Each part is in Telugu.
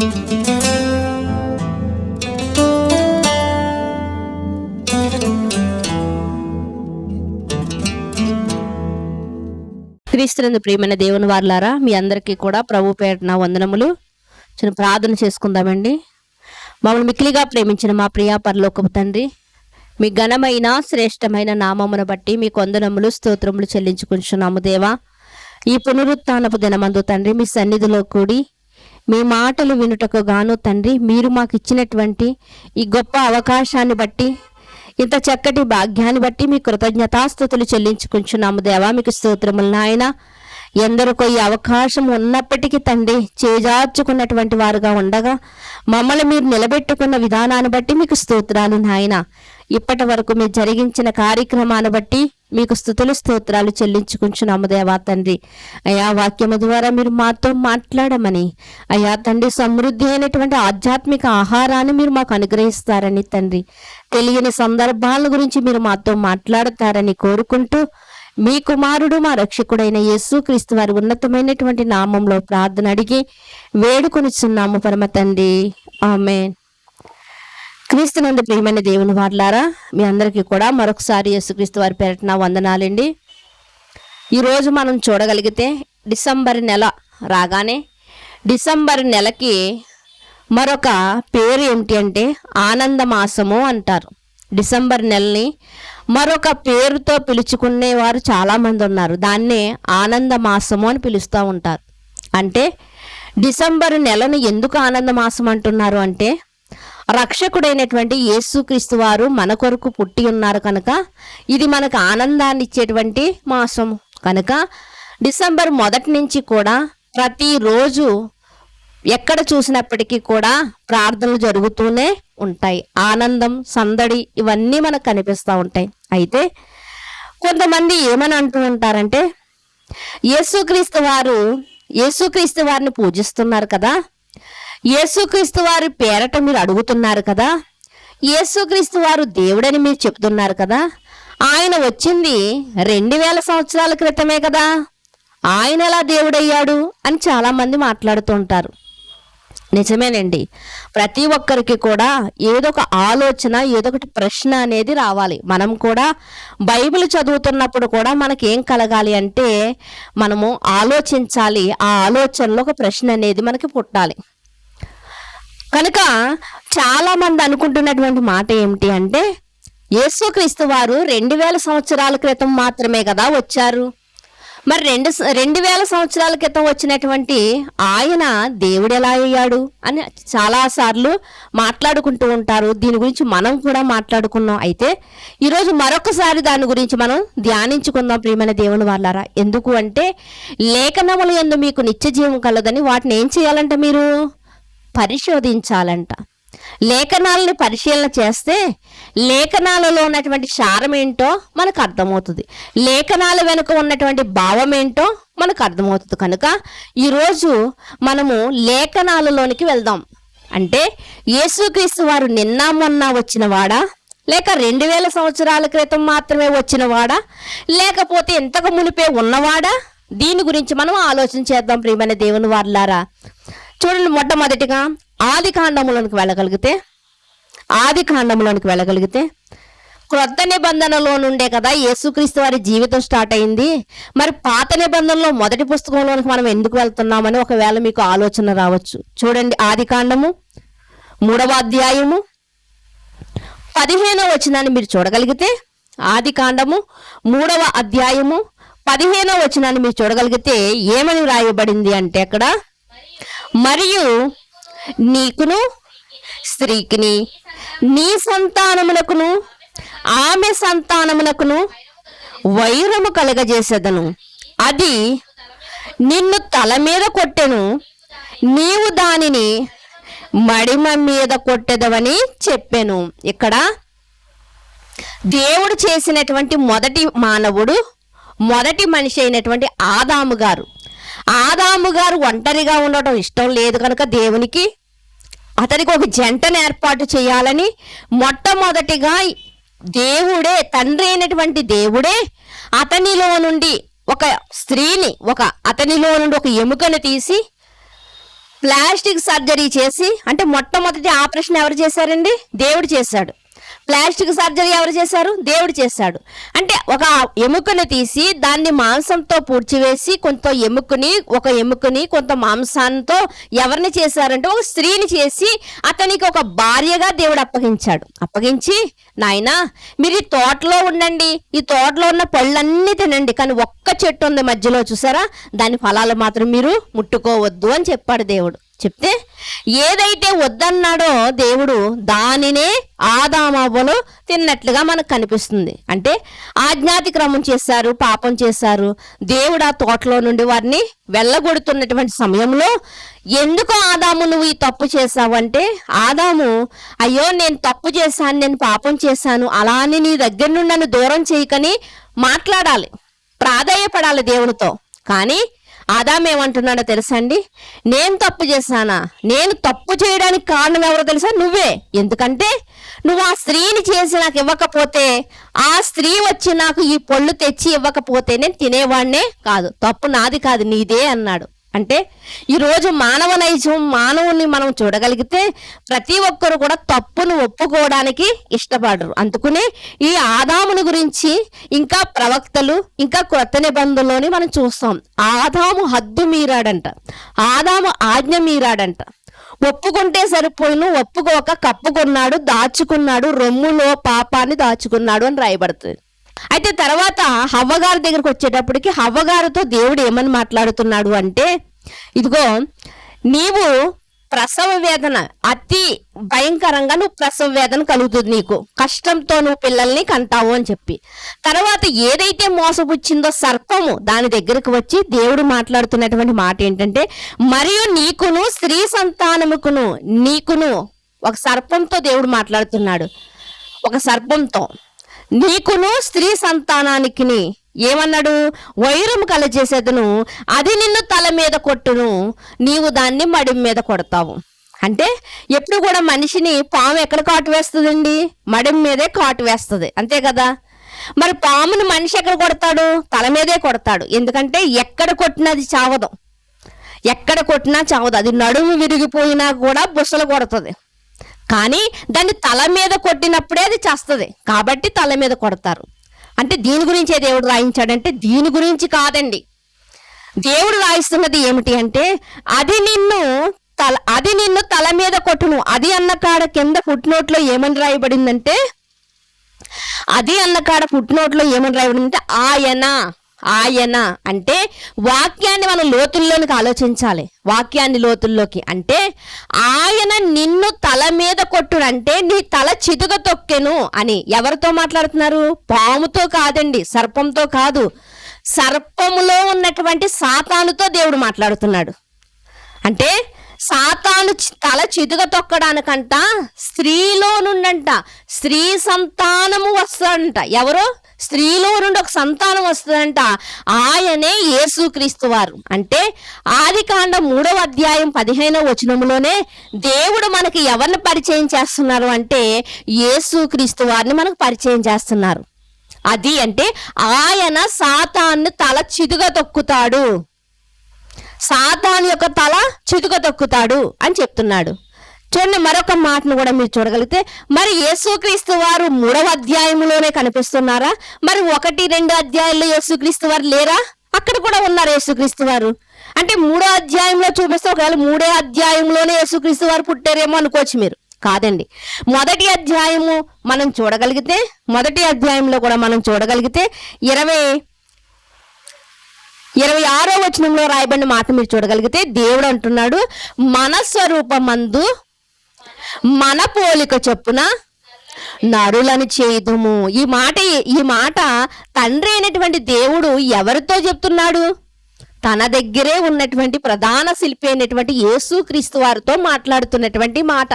క్రీస్తునందు ప్రియమైన దేవుని వారలారా, మీ అందరికీ కూడా ప్రభు పేరిట వందనములు. చిన్న ప్రార్థన చేసుకుందామండి. మమ్మల్ని మిక్కిలిగా ప్రేమించిన మా ప్రియ పరలోకపు తండ్రి, మీ ఘనమైన శ్రేష్టమైన నామమును బట్టి మీకు వందనములు స్తోత్రములు చెల్లించుకుంటున్నాము దేవా. ఈ పునరుత్థానపు దినమందు తండ్రి మీ సన్నిధిలో కూడి మీ మాటలు వినుటకు గాను తండ్రి, మీరు మాకు ఇచ్చినటువంటి ఈ గొప్ప అవకాశాన్ని బట్టి, ఇంత చక్కటి భాగ్యాన్ని బట్టి మీ కృతజ్ఞతాస్తుతులు చెల్లించుకుంటున్నాము దేవా. మీకు స్తోత్రములు నాయన. ఎందరికో ఈ అవకాశం ఉన్నప్పటికీ తండ్రి, చేజార్చుకున్నటువంటి వారుగా ఉండగా మమ్మల్ని మీరు నిలబెట్టుకున్న విధానాన్ని బట్టి మీకు స్తోత్రాలు నాయన. ఇప్పటి వరకు మీరు జరిగించిన కార్యక్రమాన్ని బట్టి మీకు స్తుతులు స్తోత్రాలు చెల్లించుకుంటున్నాము దేవా తండ్రి. అయా వాక్యము ద్వారా మీరు మాతో మాట్లాడమని, అయా తండ్రి సమృద్ధి అయినటువంటి ఆధ్యాత్మిక ఆహారాన్ని మీరు మాకు అనుగ్రహిస్తారని తండ్రి, తెలియని సందర్భాల గురించి మీరు మాతో మాట్లాడతారని కోరుకుంటూ, మీ కుమారుడు మా రక్షకుడైన యేసుక్రీస్తు వారి ఉన్నతమైనటువంటి నామంలో ప్రార్థన అడిగి వేడుకొనిచున్నాము పరమ తండ్రి, ఆమేన్. క్రీస్తునందు ప్రియమైన దేవుని వారలారా, మీ అందరికీ కూడా మరొకసారి యేసుక్రీస్తు వారి పేరిట వందనాలండి. ఈరోజు మనం చూడగలిగితే డిసెంబర్ నెల రాగానే డిసెంబర్ నెలకి మరొక పేరు ఏమిటి అంటే ఆనంద మాసము అంటారు. డిసెంబర్ నెలని మరొక పేరుతో పిలుచుకునేవారు చాలామంది ఉన్నారు. దాన్నే ఆనంద మాసము అని పిలుస్తూ ఉంటారు. అంటే డిసెంబర్ నెలను ఎందుకు ఆనంద మాసం అంటున్నారు అంటే, రక్షకుడైనటువంటి యేసుక్రీస్తు వారు మన కొరకు పుట్టి ఉన్నారు కనుక ఇది మనకు ఆనందాన్ని ఇచ్చేటువంటి మాసం కనుక డిసెంబర్ మొదటి నుంచి కూడా ప్రతిరోజు ఎక్కడ చూసినప్పటికీ కూడా ప్రార్థనలు జరుగుతూనే ఉంటాయి. ఆనందం, సందడి ఇవన్నీ మనకు కనిపిస్తూ ఉంటాయి. అయితే కొంతమంది ఏమని అంటూ ఉంటారంటే, యేసుక్రీస్తు వారిని పూజిస్తున్నారు కదా, యేసుక్రీస్తు వారి పేరట మీరు అడుగుతున్నారు కదా, యేసుక్రీస్తు వారు దేవుడని మీరు చెప్తున్నారు కదా, ఆయన వచ్చింది 2000 సంవత్సరాల క్రితమే కదా, ఆయన ఎలా దేవుడయ్యాడు అని చాలామంది మాట్లాడుతూ ఉంటారు. నిజమేనండి. ప్రతి ఒక్కరికి కూడా ఏదో ఒక ఆలోచన, ఏదో ఒకటి ప్రశ్న అనేది రావాలి. మనం కూడా బైబిల్ చదువుతున్నప్పుడు కూడా మనకి ఏం కలగాలి అంటే, మనము ఆలోచించాలి. ఆ ఆలోచనలో ఒక ప్రశ్న అనేది మనకి పుట్టాలి. కనుక చాలా మంది అనుకుంటున్నటువంటి మాట ఏమిటి అంటే, యేసుక్రీస్తు వారు 2000 సంవత్సరాల క్రితం మాత్రమే కదా వచ్చారు, మరి 2000 సంవత్సరాల క్రితం వచ్చినటువంటి ఆయన దేవుడు ఎలా అయ్యాడు అని చాలాసార్లు మాట్లాడుకుంటూ ఉంటారు. దీని గురించి మనం కూడా మాట్లాడుకున్నాం. అయితే ఈరోజు మరొకసారి దాని గురించి మనం ధ్యానించుకుందాం ప్రియమైన దేవుని వారలారా. ఎందుకు అంటే, లేఖనములు యందు మీకు నిత్య జీవం కలదని వాటిని ఏం చేయాలంట, మీరు పరిశోధించాలంట. లేఖనాలను పరిశీలన చేస్తే లేఖనాలలో ఉన్నటువంటి సారం ఏంటో మనకు అర్థమవుతుంది, లేఖనాల వెనుక ఉన్నటువంటి భావం ఏంటో మనకు అర్థమవుతుంది. కనుక ఈరోజు మనము లేఖనాలలోనికి వెళ్దాం. అంటే యేసుక్రీస్తు వారు నిన్న మొన్న వచ్చినవాడా, లేక 2000 సంవత్సరాల క్రితం మాత్రమే వచ్చినవాడా, లేకపోతే ఇంతకు మునిపే ఉన్నవాడా? దీని గురించి మనం ఆలోచన చేద్దాం ప్రియమైన దేవుని వారలారా. చూడండి, మొట్టమొదటిగా ఆది కాండములోనికి వెళ్ళగలిగితే క్రొత్త నిబంధనలో నుండే కదా యేసుక్రీస్తు వారి జీవితం స్టార్ట్ అయింది. మరి పాత నిబంధనలో మొదటి పుస్తకంలోనికి మనం ఎందుకు వెళ్తున్నామని ఒకవేళ మీకు ఆలోచన రావచ్చు. చూడండి, ఆది కాండము 3వ అధ్యాయము 15వ వచనాన్ని మీరు చూడగలిగితే, ఆది కాండము 3వ అధ్యాయము 15వ వచనాన్ని మీరు చూడగలిగితే ఏమని వ్రాయబడింది అంటే, అక్కడ మరియు నీకును స్త్రీకిని నీ సంతానమునకును ఆమె సంతానమునకును వైరము కలగజేసేదను, అది నిన్ను తల మీద కొట్టెను, నీవు దానిని మడిమ మీద కొట్టెదవని చెప్పాను. ఇక్కడ దేవుడు చేసినటువంటి మొదటి మానవుడు, మొదటి మనిషి అయినటువంటి ఆదాము గారు ఒంటరిగా ఉండటం ఇష్టం లేదు కనుక దేవునికి అతనికి ఒక జంటను ఏర్పాటు చేయాలని మొట్టమొదటిగా దేవుడే, తండ్రి అయినటువంటి దేవుడే అతనిలో నుండి ఒక స్త్రీని, అతనిలో నుండి ఒక ఎముకను తీసి ప్లాస్టిక్ సర్జరీ చేసి, అంటే మొట్టమొదటి ఆపరేషన్ ఎవరు చేశారండి? దేవుడు చేశాడు. ప్లాస్టిక్ సర్జరీ ఎవరు చేశారు? దేవుడు చేశాడు. అంటే ఒక ఎముకను తీసి దాన్ని మాంసంతో పూడ్చివేసి ఒక ఎముకని కొంత మాంసంతో ఎవరిని చేశారంటే ఒక స్త్రీని చేసి అతనికి ఒక భార్యగా దేవుడు అప్పగించి, నాయనా మీరు ఈ తోటలో ఉండండి, ఈ తోటలో ఉన్న పళ్ళన్నీ తినండి, కానీ ఒక్క చెట్టు ఉంది మధ్యలో చూసారా, దాని ఫలాలు మాత్రం మీరు ముట్టుకోవద్దు అని చెప్పాడు దేవుడు. చెప్తే ఏదైతే వద్దన్నాడో దేవుడు దానినే ఆదామవ్వలు తిన్నట్లుగా మనకు కనిపిస్తుంది. అంటే ఆజ్ఞాతిక్రమం చేశారు, పాపం చేశారు. దేవుడు ఆ తోటలో నుండి వారిని వెళ్ళగొడుతున్నటువంటి సమయంలో ఎందుకు ఆదాము నువ్వు ఈ తప్పు చేశావు అంటే, ఆదాము అయ్యో నేను తప్పు చేశాను, నేను పాపం చేశాను, అలా అని నీ దగ్గర నుండి నన్ను దూరం చేయకని మాట్లాడాలి, ప్రాధేయపడాలి దేవునితో. కానీ ఆదాము ఏమంటున్నాడో తెలుసా అండి? నేను తప్పు చేశానా? నేను తప్పు చేయడానికి కారణం ఎవరో తెలుసా? నువ్వే. ఎందుకంటే నువ్వు ఆ స్త్రీని చేసి నాకు ఇవ్వకపోతే, ఆ స్త్రీ వచ్చి నాకు ఈ పళ్ళు తెచ్చి ఇవ్వకపోతే నేను తినేవాడినే కాదు, తప్పు నాది కాదు నీదే అన్నాడు. అంటే ఈరోజు మానవ నైజం, మానవుని మనం చూడగలిగితే ప్రతి ఒక్కరు కూడా తప్పును ఒప్పుకోవడానికి ఇష్టపడరు. అందుకనే ఈ ఆదాముని గురించి ఇంకా ప్రవక్తలు, ఇంకా క్రొత్త నిబంధనలోని మనం చూస్తాం. ఆదాము హద్దు మీరాడంట, ఆదాము ఆజ్ఞ మీరాడంట. ఒప్పుకుంటే సరిపోయిను, ఒప్పుకోక కప్పుకున్నాడు, దాచుకున్నాడు, రొమ్ములో పాపాన్ని దాచుకున్నాడు అని రాయబడుతుంది. అయితే తర్వాత హవ్వగారి దగ్గరకు వచ్చేటప్పటికి హవ్వగారితో దేవుడు ఏమని మాట్లాడుతున్నాడు అంటే, ఇదిగో నీవు ప్రసవ వేదన, అతి భయంకరంగా నువ్వు ప్రసవ వేదన కలుగుతుంది, నీకు కష్టంతో నువ్వు పిల్లల్ని కంటావు అని చెప్పి, తర్వాత ఏదైతే మోసపుచ్చిందో సర్పము దాని దగ్గరకు వచ్చి దేవుడు మాట్లాడుతున్నటువంటి మాట ఏంటంటే, మరియు నీకును స్త్రీ సంతానముకును, నీకును ఒక సర్పంతో దేవుడు మాట్లాడుతున్నాడు. ఒక సర్పంతో నీకును స్త్రీ సంతానానికి ఏమన్నాడు? వైరము కలచేసేదను, అది నిన్ను తల మీద కొట్టును, నీవు దాన్ని మడి మీద కొడతావు. అంటే ఎప్పుడు కూడా మనిషిని పాము ఎక్కడ కాటు వేస్తుందండి? మడి మీదే కాటు వేస్తుంది, అంతే కదా. మరి పాముని మనిషి ఎక్కడ కొడతాడు? తల మీదే కొడతాడు. ఎందుకంటే ఎక్కడ కొట్టినా అది చావదు, ఎక్కడ కొట్టినా చావదు. అది నడుము విరిగిపోయినా కూడా బుసలు కొడుతుంది. కానీ దాన్ని తల మీద కొట్టినప్పుడే అది చేస్తుంది, కాబట్టి తల మీద కొడతారు. అంటే దీని గురించే దేవుడు రాయించాడంటే, దీని గురించి కాదండి. దేవుడు రాయిస్తున్నది ఏమిటి అంటే, అది నిన్ను తల మీద కొట్టును. అది అన్న కాడ కింద ఫుట్నోట్లో ఏమని రాయబడిందంటే, అది అన్న కాడ ఫుట్నోట్లో ఏమని రాయబడిందంటే ఆయన అంటే వాక్యాన్ని మనం లోతుల్లోనికి ఆలోచించాలి. వాక్యాన్ని లోతుల్లోకి అంటే ఆయన నిన్ను తల మీద కొట్టుడంటే నీ తల చితుక తొక్కెను అని. ఎవరితో మాట్లాడుతున్నారు? పాముతో కాదండి, సర్పంతో కాదు, సర్పములో ఉన్నటువంటి సాతానుతో దేవుడు మాట్లాడుతున్నాడు. అంటే సాతాను తల చితుక తొక్కడానికంట స్త్రీలో నుండంట స్త్రీ సంతానము వస్తుందంట. ఎవరో స్త్రీలో నుండి ఒక సంతానం వస్తుందంట, ఆయనే యేసుక్రీస్తు వారు. అంటే ఆదికాండం 3వ అధ్యాయం 15వ వచనంలోనే దేవుడు మనకి ఎవరిని పరిచయం చేస్తున్నారు అంటే, యేసుక్రీస్తు వారిని మనకు పరిచయం చేస్తున్నారు. అది అంటే ఆయన సాతాన్ని తల చితుక తొక్కుతాడు, సాతాను యొక్క తల చితుక తొక్కుతాడు అని చెప్తున్నాడు. చూడండి, మరొక మాటను కూడా మీరు చూడగలిగితే, మరి యేసుక్రీస్తు వారు 3వ అధ్యాయంలోనే కనిపిస్తున్నారా? మరి 1-2 అధ్యాయాల్లో యేసుక్రీస్తు వారు లేరా? అక్కడ కూడా ఉన్నారు యేసుక్రీస్తు వారు. అంటే 3వ అధ్యాయంలో చూపిస్తే ఒకవేళ 3వ అధ్యాయంలోనే యేసుక్రీస్తు వారు పుట్టారేమో అనుకోవచ్చు మీరు. కాదండి, మొదటి అధ్యాయము మనం చూడగలిగితే, మొదటి అధ్యాయంలో కూడా మనం చూడగలిగితే 26వ వచనంలో రాయబడిన మాట మీరు చూడగలిగితే, దేవుడు అంటున్నాడు, మన స్వరూపమందు మన పోలిక చొప్పున నరులను చేయుదుము. ఈ మాట తండ్రి అయినటువంటి దేవుడు ఎవరితో చెప్తున్నాడు? తన దగ్గరే ఉన్నటువంటి ప్రధాన శిల్పి అయినటువంటి యేసుక్రీస్తు వారితో మాట్లాడుతున్నటువంటి మాట.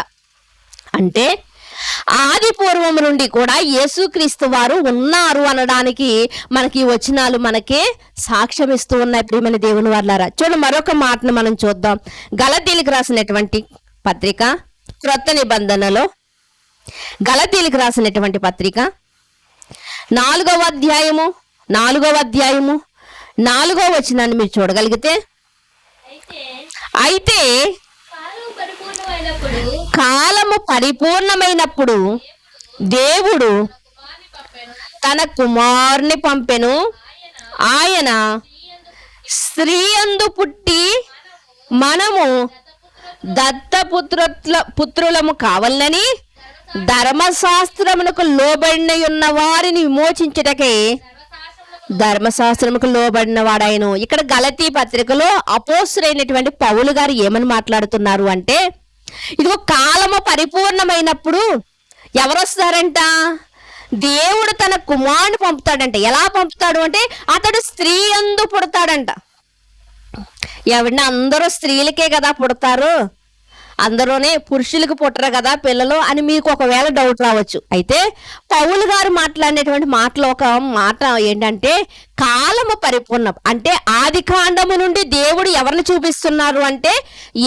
అంటే ఆది పూర్వం నుండి కూడా యేసుక్రీస్తు వారు ఉన్నారు అనడానికి మనకి వచనాలు మనకే సాక్ష్యం ఇస్తూ ఉన్నాయి. ప్రియమైన దేవుని వారలారా, చూడండి మరొక మాటను మనం చూద్దాం. గలతీయులకు రాసినటువంటి పత్రిక, క్రొత్త నిబంధనలో గలతీయులకు రాసినటువంటి పత్రిక 4వ అధ్యాయము 4వ వచనాన్ని మీరు చూడగలిగితే, అయితే కాలము పరిపూర్ణమైనప్పుడు దేవుడు తన కుమారుని పంపెను. ఆయన స్త్రీ యందు పుట్టి మనము పుత్రులము కావాలని ధర్మశాస్త్రమునకు లోబడిన ఉన్న వారిని విమోచించుటకై ధర్మశాస్త్రముకు లోబడిన వాడాయను. ఇక్కడ గలతీ పత్రికలో అపోస్తులైనటువంటి పౌలు గారు ఏమని మాట్లాడుతున్నారు అంటే, ఇదిగో కాలము పరిపూర్ణమైనప్పుడు ఎవరు వస్తారంట? దేవుడు తన కుమారుని పంపుతాడంట. ఎలా పంపుతాడు అంటే, అతడు స్త్రీ యందు పుడతాడంట. ఎవరిని అందరూ స్త్రీలకే కదా పుడతారు, అందరూనే పురుషులకు పుట్టరు కదా పిల్లలు అని మీకు ఒకవేళ డౌట్ రావచ్చు. అయితే పౌలు గారు మాట్లాడినటువంటి మాటలో ఒక మాట ఏంటంటే, కాలము పరిపూర్ణం అంటే ఆది కాండము నుండి దేవుడు ఎవరిని చూపిస్తున్నారు అంటే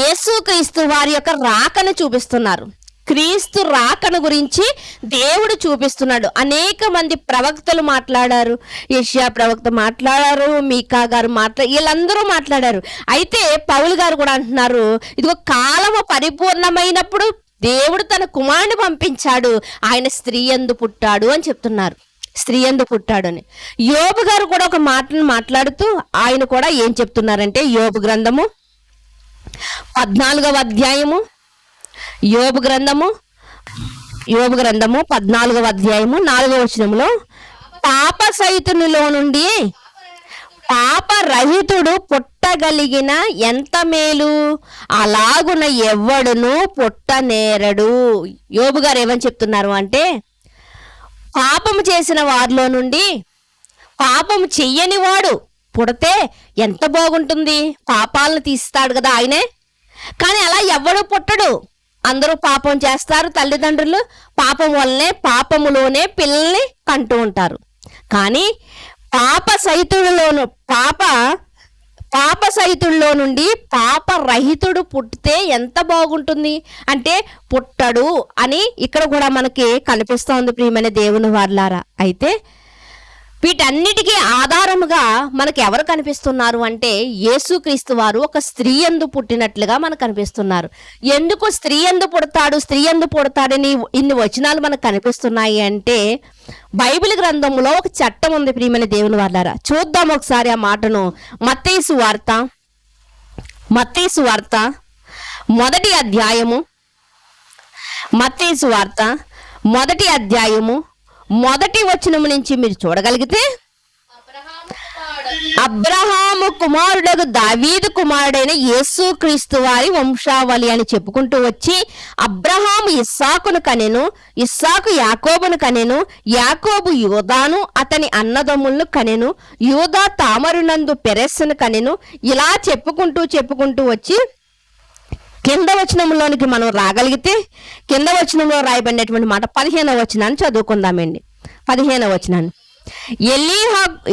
యేసుక్రీస్తు వారి యొక్క రాకను చూపిస్తున్నారు. క్రీస్తు రాకను గురించి దేవుడు చూపిస్తున్నాడు. అనేక మంది ప్రవక్తలు మాట్లాడారు, యెషయా ప్రవక్త మాట్లాడారు, మీకా గారు వీళ్ళందరూ మాట్లాడారు. అయితే పౌలు గారు కూడా అంటున్నారు, ఇదిగో కాలము పరిపూర్ణమైనప్పుడు దేవుడు తన కుమారుని పంపించాడు, ఆయన స్త్రీ యందు పుట్టాడు అని చెప్తున్నారు. స్త్రీ యందు పుట్టాడు అని. యోబు గారు కూడా ఒక మాటను మాట్లాడుతూ ఆయన కూడా ఏం చెప్తున్నారంటే, యోబు గ్రంథము 14వ అధ్యాయము, యోబు గ్రంథము 14వ అధ్యాయము 4వ వచనంలో, పాప సహితునిలో నుండి పాపరహితుడు పుట్టగలిగిన ఎంత మేలు, అలాగున ఎవ్వడును పుట్టనేరడు. యోబు గారు ఏమని చెప్తున్నారు అంటే, పాపము చేసిన వారిలో నుండి పాపము చెయ్యని వాడు పుడితే ఎంత బాగుంటుంది, పాపాలను తీస్తాడు కదా ఆయనే. కానీ అలా ఎవ్వడు పుట్టడు. అందరూ పాపం చేస్తారు, తల్లిదండ్రులు పాపం వల్లనే పాపములోనే పిల్లల్ని కంటూ ఉంటారు. కానీ పాప సహితుల్లో నుండి పాప రహితుడు పుట్టితే ఎంత బాగుంటుంది అంటే పుట్టడు అని ఇక్కడ కూడా మనకి కనిపిస్తోంది ప్రియమైన దేవుని వారలారా. అయితే వీటన్నిటికీ ఆధారముగా మనకు ఎవరు కనిపిస్తున్నారు అంటే యేసుక్రీస్తు వారు ఒక స్త్రీ యందు పుట్టినట్లుగా మనకు కనిపిస్తున్నారు. ఎందుకు స్త్రీ యందు పుడతాడని ఇన్ని వచనాలు మనకు కనిపిస్తున్నాయి అంటే బైబిల్ గ్రంథంలో ఒక చట్టం ఉంది ప్రియమైన దేవుని వారలారా. చూద్దాం ఒకసారి ఆ మాటను. మత్తయి వార్త మొదటి అధ్యాయము మొదటి వచనము నుంచి మీరు చూడగలిగితే, అబ్రహాము కుమారుడగు దావీదు కుమారుడైన యేసుక్రీస్తు వారి వంశావళి అని చెప్పుకుంటూ వచ్చి, అబ్రహాము ఇస్సాకును కనెను, ఇస్సాకు యాకోబును కనెను, యాకోబు యూదాను అతని అన్నదమ్ములను కనెను, యూదా తామరునందు పెరెస్సును కనెను. ఇలా చెప్పుకుంటూ వచ్చి కింద వచనంలోనికి మనం రాగలిగితే, కింద వచనంలో రాయబడినటువంటి మాట 15వ వచనాన్ని చదువుకుందామండి. 15వ వచనాన్ని,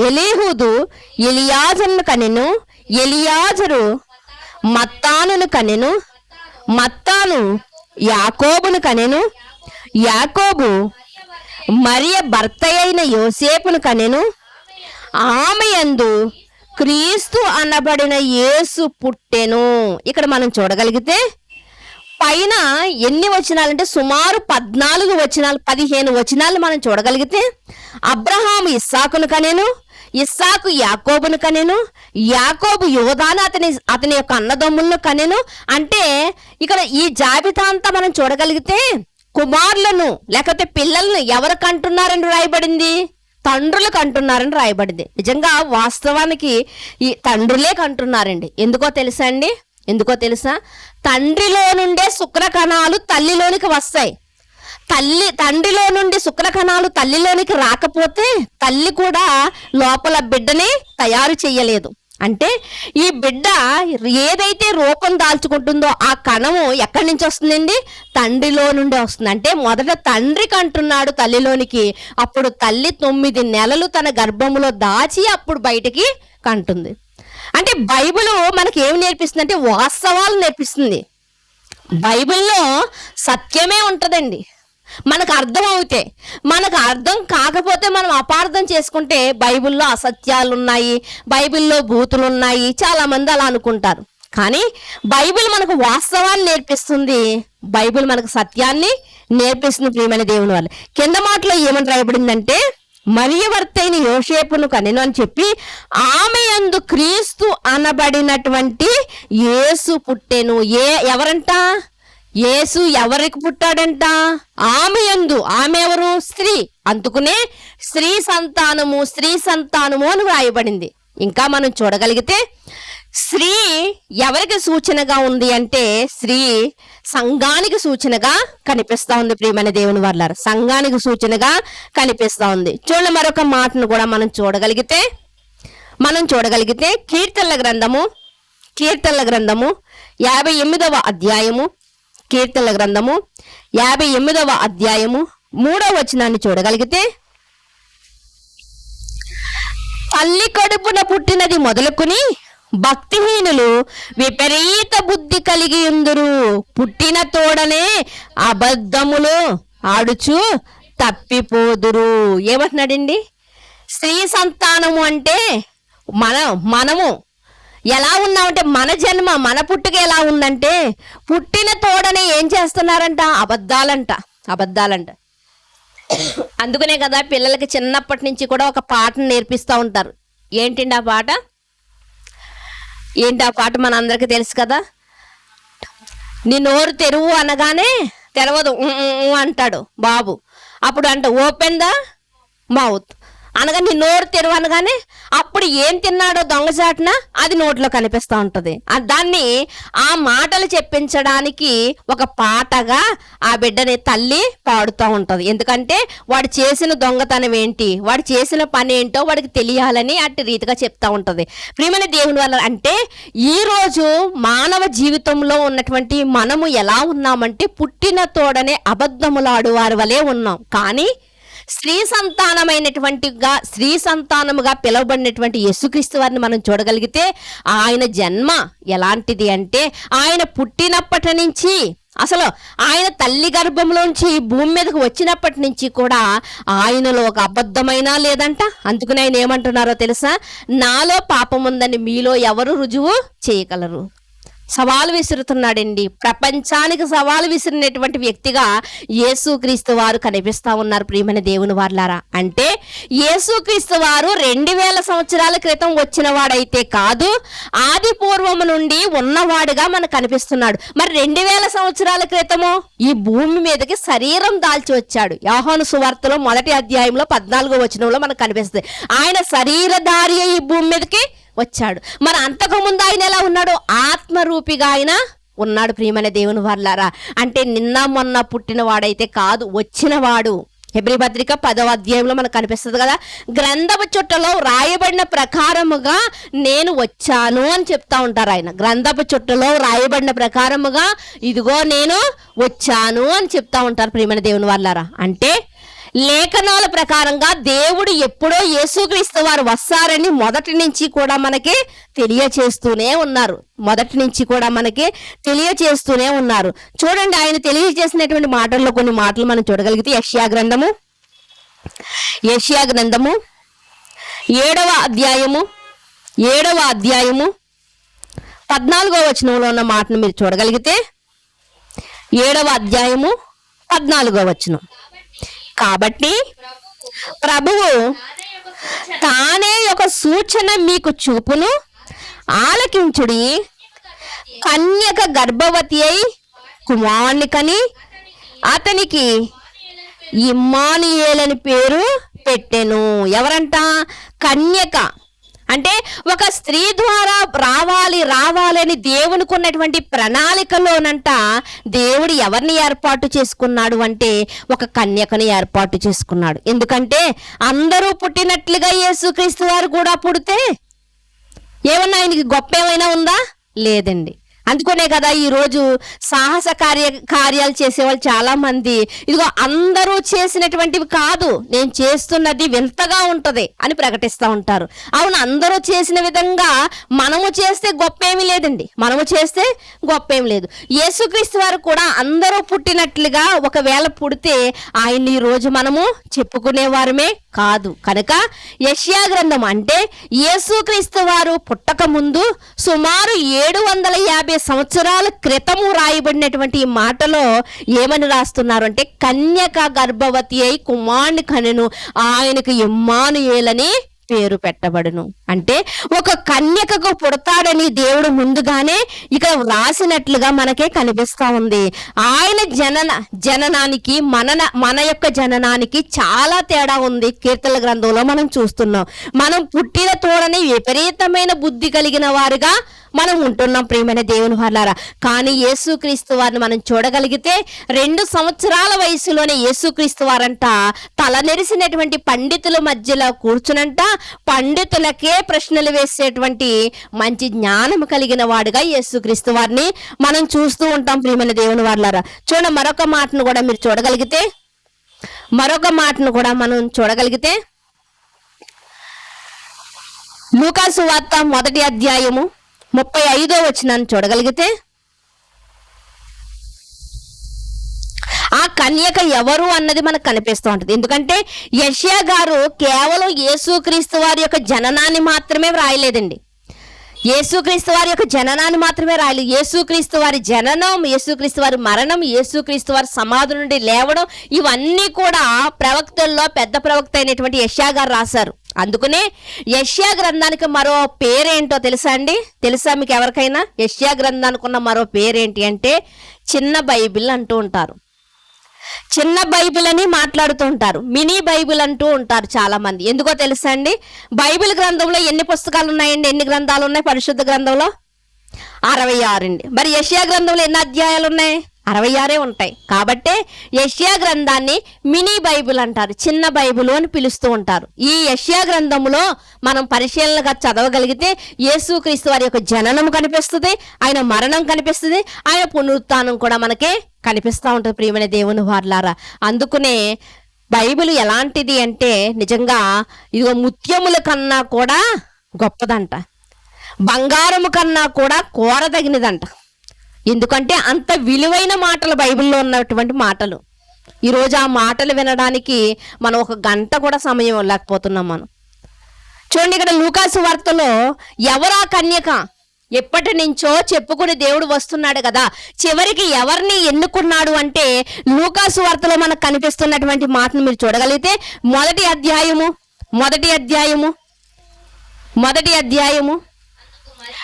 ఎలీహూదు ఎలియాజరును కనెను, ఎలియాజరు మత్తానును కనెను, మత్తాను యాకోబును కనెను, యాకోబు మరియ భర్త అయిన యోసేపును కనెను, ఆమె యందు క్రీస్తు అనబడిన యేసు పుట్టెను. ఇక్కడ మనం చూడగలిగితే పైన ఎన్ని వచనాలంటే సుమారు 14 వచనాలు, 15 వచనాలు మనం చూడగలిగితే, అబ్రహాము ఇస్సాకును కనెను, ఇస్సాకు యాకోబును కనెను, యాకోబు యూదాను అతని యొక్క అన్నదమ్ములను కనెను. అంటే ఇక్కడ ఈ జాబితా అంతా మనం చూడగలిగితే కుమారులను లేకపోతే పిల్లలను ఎవరు కంటున్నారని రాయబడింది? తండ్రులకు అంటున్నారని రాయబడింది. నిజంగా వాస్తవానికి ఈ తండ్రులే కంటున్నారండి. ఎందుకో తెలుసా? తండ్రిలో నుండే శుక్రకణాలు తల్లిలోనికి వస్తాయి. తండ్రిలో నుండి శుక్రకణాలు తల్లిలోనికి రాకపోతే తల్లి కూడా లోపల బిడ్డని తయారు చేయలేదు. అంటే ఈ బిడ్డ ఏదైతే రూపం దాల్చుకుంటుందో ఆ కణము ఎక్కడి నుంచి వస్తుందండి? తండ్రిలో నుండి వస్తుంది. అంటే మొదట తండ్రికి అంటున్నాడు తల్లిలోనికి, అప్పుడు తల్లి 9 నెలలు తన గర్భములో దాచి అప్పుడు బయటికి కంటుంది. అంటే బైబిల్ మనకి ఏమి నేర్పిస్తుంది అంటే వాస్తవాలు నేర్పిస్తుంది. బైబిల్లో సత్యమే ఉంటుందండి. మనకు అర్థం అవుతే, మనకు అర్థం కాకపోతే మనం అపార్థం చేసుకుంటే బైబిల్లో అసత్యాలు ఉన్నాయి, బైబిల్లో బూతులు ఉన్నాయి, చాలా మంది అలా అనుకుంటారు. కానీ బైబిల్ మనకు వాస్తవాన్ని నేర్పిస్తుంది, బైబిల్ మనకు సత్యాన్ని నేర్పిస్తుంది ప్రియమైన దేవుని వాళ్ళు. కింద మాటలో ఏమని రాయబడిందంటే, మరియ భర్త అయిన యోసేపును కనెను అని చెప్పి ఆమె యందు క్రీస్తు అనబడినటువంటి యేసు పుట్టెను. ఎవరంట? యేసు ఎవరికి పుట్టాడంట? ఆమె యందు. ఆమె ఎవరు? స్త్రీ. అందుకునే స్త్రీ సంతానము అని వ్రాయబడింది. ఇంకా మనం చూడగలిగితే స్త్రీ ఎవరికి సూచనగా ఉంది అంటే, స్త్రీ సంఘానికి సూచనగా కనిపిస్తా ఉంది ప్రియమైన దేవుని వారలారా, సంఘానికి సూచనగా కనిపిస్తా ఉంది. చూడండి, మరొక మాటను కూడా మనం చూడగలిగితే కీర్తనల గ్రంథము 58వ అధ్యాయము, కీర్తనల గ్రంథము 58వ అధ్యాయము 3వ వచనాన్ని చూడగలిగితే, తల్లి కడుపున పుట్టినది మొదలుకుని భక్తిహీనులు విపరీత బుద్ధి కలిగి ఉందురు, పుట్టిన తోడనే అబద్ధములు ఆడుచు తప్పిపోదురు. ఏమంటున్నాడండి? స్త్రీ సంతానము అంటే మనము ఎలా ఉన్నామంటే, మన జన్మ, మన పుట్టుక ఎలా ఉందంటే, పుట్టిన తోడనే ఏం చేస్తున్నారంట? అబద్ధాలంట. అందుకనే కదా పిల్లలకి చిన్నప్పటి నుంచి కూడా ఒక పాటను నేర్పిస్తూ ఉంటారు. ఏంటి ఆ పాట? మన అందరికీ తెలుసు కదా. నీ నోరు తెరువు అనగానే తెరవదు అంటాడు బాబు. అప్పుడు అంట ఓపెన్ ద మౌత్ అనగా నీ నోరు తెరువు అనగానే అప్పుడు ఏం తిన్నాడో దొంగచాటున అది నోట్లో కనిపిస్తూ ఉంటుంది. దాన్ని ఆ మాటలు చెప్పించడానికి ఒక పాటగా ఆ బిడ్డని తల్లి పాడుతూ ఉంటుంది. ఎందుకంటే వాడు చేసిన దొంగతనం ఏంటి, వాడు చేసిన పని ఏంటో వాడికి తెలియాలని అట్టి రీతిగా చెప్తా ఉంటుంది. ప్రియమైన దేవుని వల్ల అంటే ఈరోజు మానవ జీవితంలో ఉన్నటువంటి మనము ఎలా ఉన్నామంటే, పుట్టిన తోడనే అబద్ధములాడు వారి వలె ఉన్నాం. కానీ స్త్రీ సంతానముగా పిలువబడినటువంటి యేసుక్రీస్తు వారిని మనం చూడగలిగితే, ఆయన జన్మ ఎలాంటిది అంటే, ఆయన పుట్టినప్పటి నుంచి, అసలు ఆయన తల్లి గర్భంలోంచి భూమి మీదకి వచ్చినప్పటి నుంచి కూడా ఆయనలో ఒక అబద్ధమైనా లేదంట. అందుకని ఆయన ఏమంటున్నారో తెలుసా? నాలో పాపం ఉందని మీలో ఎవరు రుజువు చేయగలరు? సవాలు విసురుతున్నాడండి. ప్రపంచానికి సవాలు విసిరినటువంటి వ్యక్తిగా యేసుక్రీస్తు వారు కనిపిస్తా ఉన్నారు ప్రియమైన దేవుని వారలారా. అంటే యేసుక్రీస్తు వారు 2000 సంవత్సరాల క్రితం వచ్చిన వాడైతే కాదు, ఆది పూర్వము నుండి ఉన్నవాడుగా మనకు కనిపిస్తున్నాడు. మరి 2000 సంవత్సరాల క్రితము ఈ భూమి మీదకి శరీరం దాల్చి వచ్చాడు. యోహాను సువార్తలో 1వ అధ్యాయంలో 14వ వచనంలో మనకు కనిపిస్తుంది. ఆయన శరీరధారి ఈ భూమి మీదకి వచ్చాడు. మరి అంతకుముందు ఆయన ఎలా ఉన్నాడు? ఆత్మరూపిగా ఆయన ఉన్నాడు ప్రియమైన దేవుని వారలారా. అంటే నిన్న మొన్న పుట్టిన వాడైతే కాదు, వచ్చినవాడు. హెబ్రీ పత్రిక 10వ అధ్యాయంలో మనకు కనిపిస్తుంది కదా, గ్రంథపు చుట్టలో రాయబడిన ప్రకారముగా నేను వచ్చాను అని చెప్తా ఉంటారు ఆయన. గ్రంథపు చుట్టలో రాయబడిన ప్రకారముగా ఇదిగో నేను వచ్చాను అని చెప్తా ఉంటారు ప్రియమైన దేవుని వారలారా. అంటే లేఖనాల ప్రకారంగా దేవుడు ఎప్పుడో యేసుక్రీస్తు వారు వస్తారని మొదటి నుంచి కూడా మనకి తెలియచేస్తూనే ఉన్నారు. చూడండి, ఆయన తెలియజేసినటువంటి మాటల్లో కొన్ని మాటలు మనం చూడగలిగితే, యెషయా గ్రంథము 7వ అధ్యాయము 14వ వచనంలో ఉన్న మాటను మీరు చూడగలిగితే, 7వ అధ్యాయము 14వ వచనం. కాబట్టి ప్రభువు తానే ఒక సూచన మీకు చూపును, ఆలకించుడి. కన్యక గర్భవతి అయి కుమారుని కని అతనికి ఇమ్మానుయేలని పేరు పెట్టెను. ఎవరంట? కన్యక. అంటే ఒక స్త్రీ ద్వారా రావాలని దేవునికి ఉన్నటువంటి ప్రణాళికలోనంట దేవుడు ఎవరిని ఏర్పాటు చేసుకున్నాడు అంటే ఒక కన్యకని ఏర్పాటు చేసుకున్నాడు. ఎందుకంటే అందరూ పుట్టినట్లుగా యేసుక్రీస్తు వారు కూడా పుడితే ఏమన్నా ఆయనకి గొప్ప ఏమైనా ఉందా? లేదండి. అందుకనే కదా ఈరోజు సాహస కార్యాలు చేసేవాళ్ళు చాలా మంది, ఇదిగో అందరూ చేసినటువంటివి కాదు, నేను చేస్తున్నది వింతగా ఉంటది అని ప్రకటిస్తూ ఉంటారు. అవును, అందరూ చేసిన విధంగా మనము చేస్తే గొప్ప ఏమీ లేదండి, మనము చేస్తే గొప్ప ఏమి లేదు. యేసుక్రీస్తు వారు కూడా అందరూ పుట్టినట్లుగా ఒకవేళ పుడితే ఆయన్ని ఈ రోజు మనము చెప్పుకునేవారమే కాదు. కనుక యెషయా గ్రంథం అంటే యేసుక్రీస్తు వారు పుట్టక ముందు సుమారు 750 సంవత్సరాల క్రితము రాయబడినటువంటి ఈ మాటలో ఏమని రాస్తున్నారు అంటే, కన్యక గర్భవతి అయి కుమారుని కనెను, ఆయనకు ఇమ్మానుయేలని పేరు పెట్టబడును. అంటే ఒక కన్యకకు పుడతాడని దేవుడు ముందుగానే ఇక్కడ రాసినట్లుగా మనకే కనిపిస్తా ఉంది. ఆయన జననానికి మన యొక్క జననానికి చాలా తేడా ఉంది. కీర్తనల గ్రంథంలో మనం చూస్తున్నాం. మనం పుట్టిన తోడని విపరీతమైన బుద్ధి కలిగిన వారుగా మనం ఉంటున్నాం ప్రియమైన దేవుని వాళ్ళారా. కానీ యేసుక్రీస్తు వారిని మనం చూడగలిగితే 2 సంవత్సరాల వయసులోనే యేసుక్రీస్తు వారంట తలనెరిసినటువంటి పండితుల మధ్యలో కూర్చునంట పండితులకే ప్రశ్నలు వేసేటువంటి మంచి జ్ఞానం కలిగిన వాడుగా యేసుక్రీస్తు వారిని మనం చూస్తూ ఉంటాం ప్రియమైన దేవుని వాళ్ళారా. మరొక మాటను కూడా మీరు చూడగలిగితే, లూకాసు వార్త 1వ అధ్యాయము 35వ వచనాన్ని చూడగలిగితే, ఆ కన్యక ఎవరు అన్నది మనకు కనిపిస్తూ ఉంటుంది. ఎందుకంటే యెషయా గారు కేవలం యేసుక్రీస్తు వారి యొక్క జననాన్ని మాత్రమే వ్రాయలేదండి. యేసుక్రీస్తు వారి యొక్క జననాన్ని మాత్రమే రాయలేదు. యేసుక్రీస్తు వారి జననం, యేసుక్రీస్తు వారి మరణం, యేసుక్రీస్తు వారి సమాధి నుండి లేవడం, ఇవన్నీ కూడా ప్రవక్తల్లో పెద్ద ప్రవక్త అయినటువంటి యెషయా గారు రాశారు. అందుకనే యెషయా గ్రంథానికి మరో పేరేంటో తెలుసా అండి? తెలుసా మీకు ఎవరికైనా? యెషయా గ్రంథానికి ఉన్న మరో పేరేంటి అంటే చిన్న బైబిల్ అంటూ ఉంటారు. చిన్న బైబిల్ అని మాట్లాడుతూ ఉంటారు, మినీ బైబిల్ అంటూ ఉంటారు చాలా మంది. ఎందుకో తెలుసా అండి? బైబిల్ గ్రంథంలో ఎన్ని పుస్తకాలు ఉన్నాయండి? ఎన్ని గ్రంథాలు ఉన్నాయి పరిశుద్ధ గ్రంథంలో? 66 అండి. మరి యెషయా గ్రంథంలో ఎన్ని అధ్యాయాలు ఉన్నాయి? 66 ఉంటాయి. కాబట్టి యెషయా గ్రంథాన్ని మినీ బైబిల్ అంటారు, చిన్న బైబిల్ అని పిలుస్తూ ఉంటారు. ఈ యెషయా గ్రంథంలో మనం పరిశీలనగా చదవగలిగితే యేసుక్రీస్తు వారి యొక్క జననం కనిపిస్తుంది, ఆయన మరణం కనిపిస్తుంది, ఆయన పునరుత్థానం కూడా మనకి కనిపిస్తూ ఉంటుంది ప్రియమైన దేవుని వారలారా. అందుకనే బైబిల్ ఎలాంటిది అంటే నిజంగా ఇదిగో ముత్యముల కన్నా కూడా గొప్పదంట, బంగారము కన్నా కూడా కోరదగినదంట. ఎందుకంటే అంత విలువైన మాటలు బైబిల్లో ఉన్నటువంటి మాటలు. ఈరోజు ఆ మాటలు వినడానికి మనం 1 గంట కూడా సమయం లేకపోతున్నాం మనం. చూడండి, ఇక్కడ లూకాసు వార్తలో ఎవరా కన్యక ఎప్పటి నుంచో చెప్పుకుని దేవుడు వస్తున్నాడు కదా, చివరికి ఎవరిని ఎన్నుకున్నాడు అంటే లూకాసు వార్తలో మనకు కనిపిస్తున్నటువంటి మాటను మీరు చూడగలిగితే మొదటి అధ్యాయము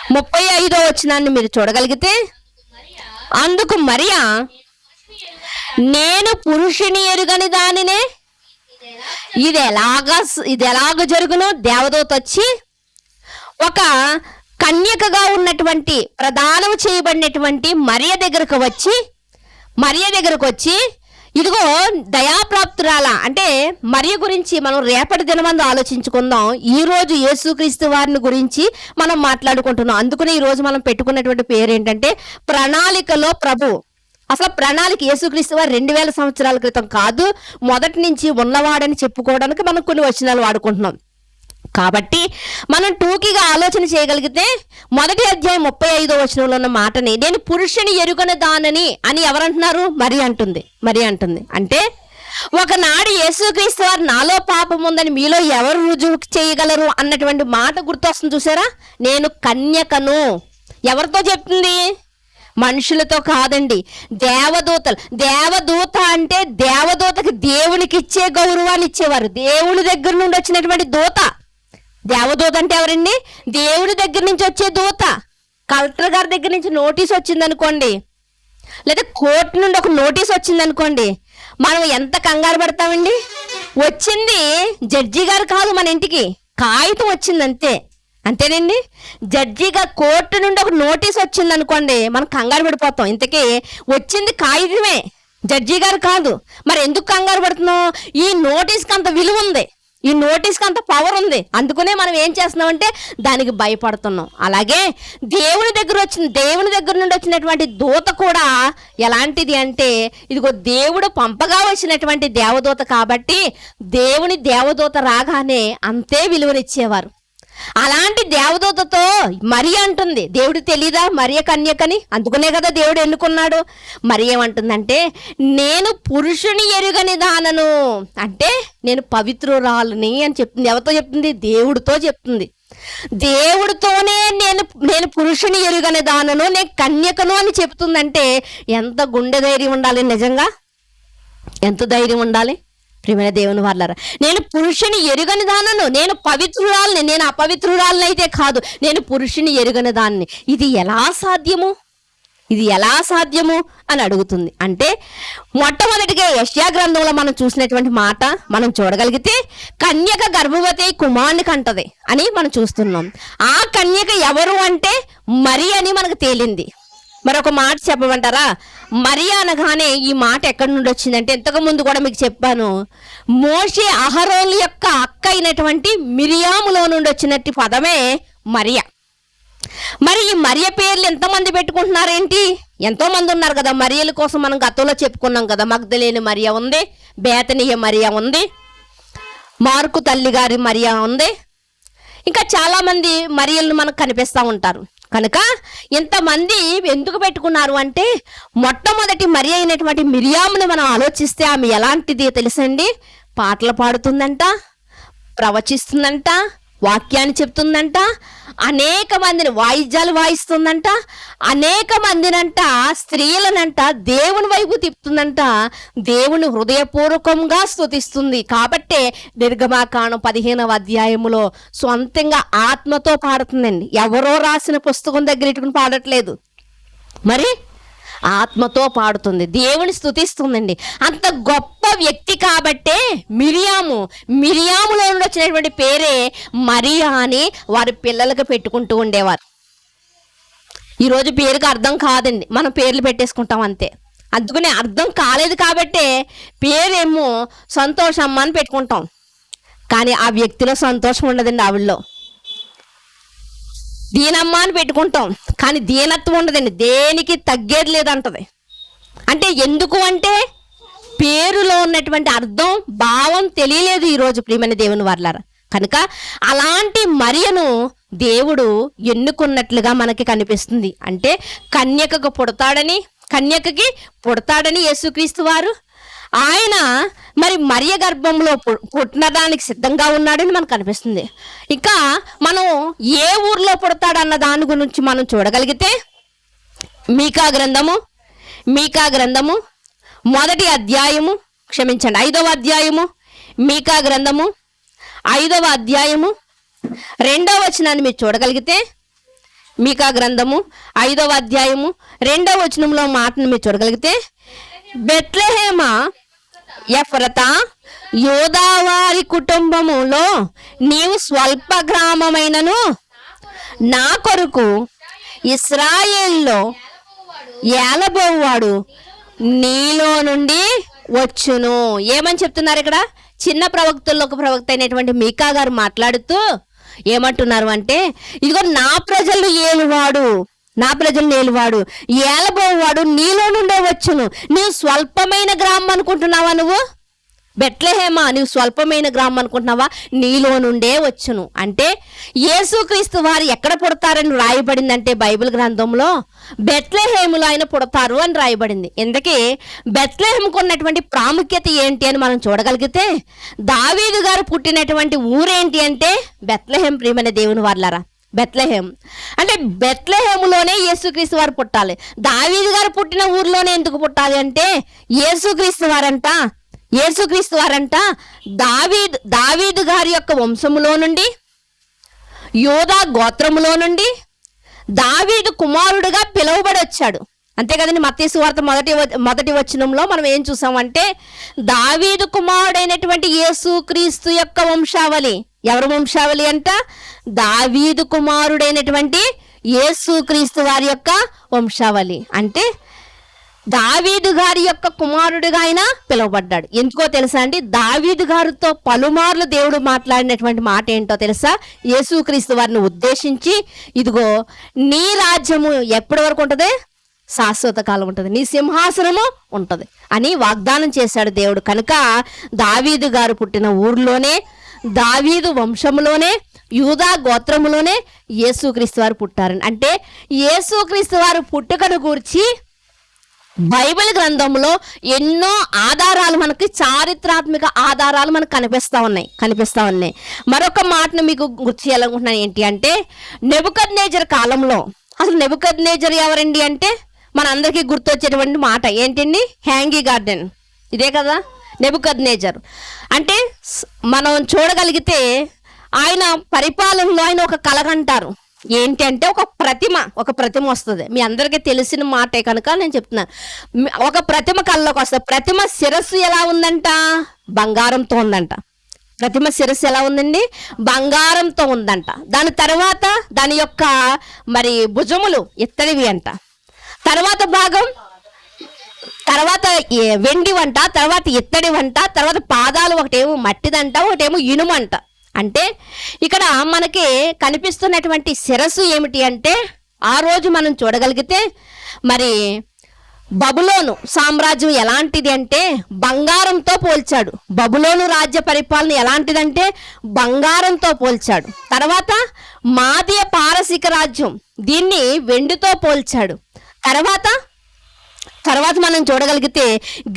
35వ వచనాన్ని మీరు చూడగలిగితే, అందుకు మరియా నేను పురుషుని ఎరుగని దానినే ఇది ఎలాగ జరుగును? దేవదూత వచ్చి ఒక కన్యకగా ఉన్నటువంటి ప్రదానం చేయబడినటువంటి మరియ దగ్గరకు వచ్చి ఇదిగో దయాప్రాప్తురాల అంటే మరియ గురించి మనం రేపటి దినమందు ఆలోచించుకుందాం. ఈ రోజు యేసుక్రీస్తు వారిని గురించి మనం మాట్లాడుకుంటున్నాం. అందుకనే ఈ రోజు మనం పెట్టుకున్నటువంటి పేరు ఏంటంటే ప్రణాళికలో ప్రభు. అసలు ప్రణాళిక యేసుక్రీస్తు వారు 2000 సంవత్సరాల క్రితం కాదు, మొదటి నుంచి ఉన్నవాడని చెప్పుకోవడానికి మనం కొన్ని వచనాలు వాడుకుంటున్నాం. కాబట్టి మనం టూకీగా ఆలోచన చేయగలిగితే మొదటి అధ్యాయం 35వ వచనంలో ఉన్న మాటని నేను పురుషుని ఎరుగని దానని అని ఎవరంటున్నారు? మరి అంటుంది. అంటే ఒకనాడు యేసుక్రీస్తు వారు నాలో పాపం ఉందని మీలో ఎవరు రుజువు చేయగలరు అన్నటువంటి మాట గుర్తొస్తుంది చూసారా? నేను కన్యకను. ఎవరితో చెప్తుంది? మనుషులతో కాదండి, దేవదూతలు. దేవదూత అంటే దేవదూతకి దేవునికి ఇచ్చే గౌరవాన్ని ఇచ్చేవారు. దేవుని దగ్గర నుండి వచ్చినటువంటి దూత. దేవదూత అంటే ఎవరండి? దేవుడి దగ్గర నుంచి వచ్చే దూత. కలెక్టర్ గారి దగ్గర నుంచి నోటీస్ వచ్చిందనుకోండి, లేదా కోర్టు నుండి ఒక నోటీస్ వచ్చిందనుకోండి, మనం ఎంత కంగారు పడతామండి? వచ్చింది జడ్జి గారు కాదు, మన ఇంటికి కాగితం వచ్చింది అంతేనండి. జడ్జిగా కోర్టు నుండి ఒక నోటీస్ వచ్చింది అనుకోండి, మనం కంగారు పడిపోతాం. ఇంతకీ వచ్చింది కాగితమే, జడ్జి గారు కాదు. మరి ఎందుకు కంగారు పడుతున్నాం? ఈ నోటీస్కి అంత విలువ ఉంది. ఈ నోటీస్కి అంత పవర్ ఉంది. అందుకనే మనం ఏం చేస్తున్నామంటే దానికి భయపడుతున్నాం. అలాగే దేవుని దగ్గర నుండి వచ్చినటువంటి దూత కూడా ఎలాంటిది అంటే, ఇదిగో దేవుడు పంపగా వచ్చినటువంటి దేవదూత కాబట్టి దేవుని దేవదూత రాగానే అంతే విలువనిచ్చేవారు. అలాంటి దేవదూతతో మరియ అంటుంది, దేవుడు తెలీదా మరియ కన్యకని? అందుకునే కదా దేవుడు ఎన్నుకున్నాడు. మరి ఏమంటుందంటే, నేను పురుషుని ఎరుగని దానను, అంటే నేను పవిత్రురాలని అని చెప్తుంది. ఎవరితో చెప్తుంది? దేవుడితో చెప్తుంది. దేవుడితోనే నేను పురుషుని ఎరుగని దానను, నేను కన్యకను అని చెప్తుందంటే ఎంత గుండె ధైర్యం ఉండాలి నిజంగా, ఎంత ధైర్యం ఉండాలి ప్రియమైన దేవుని వాళ్ళారా. నేను పురుషుని ఎరుగని దానను, నేను పవిత్రురాలని, నేను అపవిత్రురాలని అయితే కాదు, నేను పురుషుని ఎరుగని దాన్ని. ఇది ఎలా సాధ్యము అని అడుగుతుంది. అంటే మొట్టమొదటిగా యెషయా గ్రంథంలో మనం చూసినటువంటి మాట మనం చూడగలిగితే, కన్యక గర్భవతి కుమారుని కంటది అని మనం చూస్తున్నాం. ఆ కన్యక ఎవరు అంటే మరి అని మనకు తేలింది. మరొక మాట చెప్పమంటారా? మరియా అనగానే ఈ మాట ఎక్కడి నుండి వచ్చిందంటే, ఇంతకు ముందు కూడా మీకు చెప్పాను, మోషే అహరోను యొక్క అక్క అయినటువంటి మిరియాములో నుండి వచ్చినట్టు పదమే మరియా. మరి ఈ మరియ పేర్లు ఎంతమంది పెట్టుకుంటున్నారేంటి? ఎంతో మంది ఉన్నారు కదా మరియల కోసం. మనం గతంలో చెప్పుకున్నాం కదా, మగ్దలేని మరియ ఉంది, బేతనీయ మరియ ఉంది, మార్కు తల్లి గారి మరియ ఉంది, ఇంకా చాలా మంది మరియలను మనకు కనిపిస్తూ ఉంటారు. కనుక ఇంతమంది ఎందుకు పెట్టుకున్నారు అంటే, మొట్టమొదటి మరి అయినటువంటి మిరియామును మనం ఆలోచిస్తే ఆమె ఎలాంటిది తెలుసండి? పాటలు పాడుతుందంట, ప్రవచిస్తుందంట, వాక్యాన్ని చెప్తుందంట, అనేక మందిని వాయిద్యాలు వాయిస్తుందంట, అనేక మందినంట స్త్రీలనంట దేవుని వైపు తిప్పుతుందంట, దేవుని హృదయపూర్వకంగా స్తుతిస్తుంది. కాబట్టే నిర్గమాకాండం 15వ అధ్యాయములో సొంతంగా ఆత్మతో పాడుతుందండి. ఎవరో రాసిన పుస్తకం దగ్గర ఇటుకుని పాడట్లేదు, మరి ఆత్మతో పాడుతుంది, దేవుని స్తుతిస్తుందండి. అంత గొప్ప వ్యక్తి కాబట్టే మిరియాములో నుండి వచ్చినటువంటి పేరే మరియా అని వారి పిల్లలకు పెట్టుకుంటూ ఉండేవారు. ఈరోజు పేరుకి అర్థం కాదండి, మనం పేర్లు పెట్టేసుకుంటాం అంతే. అందుకనే అర్థం కాలేదు కాబట్టే పేరేమో సంతోషమ్మ అని పెట్టుకుంటాం, కానీ ఆ వ్యక్తిలో సంతోషం ఉండదండి. ఆవిడలో దీనమ్మ అని పెట్టుకుంటాం, కానీ దీనత్వం ఉండదండి, దేనికి తగ్గేది లేదంటది. అంటే ఎందుకు అంటే పేరులో ఉన్నటువంటి అర్థం భావం తెలియలేదు ఈరోజు ప్రియమైన దేవుని వారలారా. కనుక అలాంటి మరియను దేవుడు ఎన్నుకున్నట్లుగా మనకి కనిపిస్తుంది. అంటే కన్యకకి పుడతాడని యేసుక్రీస్తు వారు ఆయన మరి మరియ గర్భంలో పుట్టడానికి సిద్ధంగా ఉన్నాడని మనకు కనిపిస్తుంది. ఇంకా మనం ఏ ఊర్లో పుడతాడన్న దాని గురించి మనం చూడగలిగితే, మీకా గ్రంథము 5వ అధ్యాయము, మీకా గ్రంథము 5వ అధ్యాయము 2వ వచనాన్ని మీరు చూడగలిగితే, మీకా గ్రంథము 5వ అధ్యాయము 2వ వచనంలో మాటను మీరు చూడగలిగితే, బెత్లెహేమ ఎఫ్రతా యోదావారి కుటుంబములో నీవు స్వల్ప గ్రామమైనను నా కొరకు ఇశ్రాయేలులో ఏలబోవాడు నీలో నుండి వచ్చును. ఏమని చెప్తున్నారు ఇక్కడ? చిన్న ప్రవక్తల్లో ఒక ప్రవక్త అయినటువంటి మీకా గారు మాట్లాడుతూ ఏమంటున్నారు అంటే, ఇదిగో నా ప్రజలను ఏలువాడు ఏలబోవాడు నీలో నుండే వచ్చును. నీవు స్వల్పమైన గ్రామం అనుకుంటున్నావా? నువ్వు బెత్లెహేమ, నీవు స్వల్పమైన గ్రామం అనుకుంటున్నావా? నీలో నుండే వచ్చును. అంటే యేసుక్రీస్తు వారు ఎక్కడ పుడతారని రాయబడిందంటే బైబిల్ గ్రంథంలో బెత్లెహేములో ఆయన పుడతారు అని రాయబడింది. ఎందుకే బెత్లెహేముకు ఉన్నటువంటి ప్రాముఖ్యత ఏంటి అని మనం చూడగలిగితే, దావీదు గారు పుట్టినటువంటి ఊరేంటి అంటే బెత్లెహేం. ప్రియమైన దేవుని వారలారా, బెత్లెహేం అంటే బెత్లెహేములోనే యేసుక్రీస్తు వారు పుట్టాలి. దావీదు గారు పుట్టిన ఊర్లోనే ఎందుకు పుట్టాలి అంటే, యేసుక్రీస్తు వారంట దావీదు గారి యొక్క వంశములో నుండి, యోదా గోత్రములో నుండి దావీదు కుమారుడుగా పిలువబడి వచ్చాడు. అంతే కదండి. మత్తయి సువార్త మొదటి వచనంలో మనం ఏం చూసామంటే, దావీదు కుమారుడైనటువంటి యేసుక్రీస్తు యొక్క వంశావళి. ఎవరి వంశావళి అంట? దావీదు కుమారుడైనటువంటి యేసుక్రీస్తు వారి యొక్క వంశావళి. అంటే దావీదు గారి యొక్క కుమారుడిగా ఆయన పిలువబడ్డాడు. ఎందుకో తెలుసా అండి? దావీదు గారితో పలుమార్లు దేవుడు మాట్లాడినటువంటి మాట ఏంటో తెలుసా? యేసుక్రీస్తు వారిని ఉద్దేశించి, ఇదిగో నీ రాజ్యము ఎప్పటి వరకు ఉంటుంది? శాశ్వత కాలం ఉంటుంది, నీ సింహాసనము ఉంటుంది అని వాగ్దానం చేశాడు దేవుడు. కనుక దావీదు గారు పుట్టిన ఊర్లోనే, దావీదు వంశంలోనే, యూదా గోత్రములోనే యేసుక్రీస్తు వారు పుట్టారని. అంటే యేసుక్రీస్తు వారు పుట్టుకను గూర్చి బైబిల్ గ్రంథంలో ఎన్నో ఆధారాలు, మనకి చారిత్రాత్మక ఆధారాలు మనకు కనిపిస్తూ ఉన్నాయి. మరొక మాటను మీకు గుర్తు చేయాలనుకుంటున్నాను. ఏంటి అంటే, నెబుకద్నెజర్ కాలంలో, అసలు నెబుకద్నెజర్ ఎవరండి అంటే మన అందరికీ గుర్తొచ్చేటువంటి మాట ఏంటండి? హ్యాంగీ గార్డెన్, ఇదే కదా నెబుకద్నెజర్ అంటే. మనం చూడగలిగితే ఆయన పరిపాలనలో ఆయన ఒక కలగంటారు. ఏంటి అంటే ఒక ప్రతిమ వస్తుంది. మీ అందరికీ తెలిసిన మాటే కనుక నేను చెప్తున్నాను. ఒక ప్రతిమ కళ్ళలోకి వస్తుంది. ప్రతిమ శిరస్సు ఎలా ఉందంట? బంగారంతో ఉందంట. ప్రతిమ శిరస్సు ఎలా ఉందండి? బంగారంతో ఉందంట. దాని తర్వాత దాని యొక్క మరి భుజములు ఇత్తడివి అంట. తర్వాత భాగం తర్వాత వెండి వంట, తర్వాత ఇత్తడి వంట, తర్వాత పాదాలు ఒకటేమో మట్టిదంట, ఒకటేమో ఇనుమంట. అంటే ఇక్కడ మనకి కనిపిస్తున్నటువంటి శిరస్సు ఏమిటి అంటే, ఆ రోజు మనం చూడగలిగితే మరి బబులోను సామ్రాజ్యం ఎలాంటిది అంటే బంగారంతో పోల్చాడు. బబులోను రాజ్య పరిపాలన ఎలాంటిదంటే బంగారంతో పోల్చాడు. తర్వాత మాదీయ పారసీక రాజ్యం, దీన్ని వెండితో పోల్చాడు. తర్వాత మనం చూడగలిగితే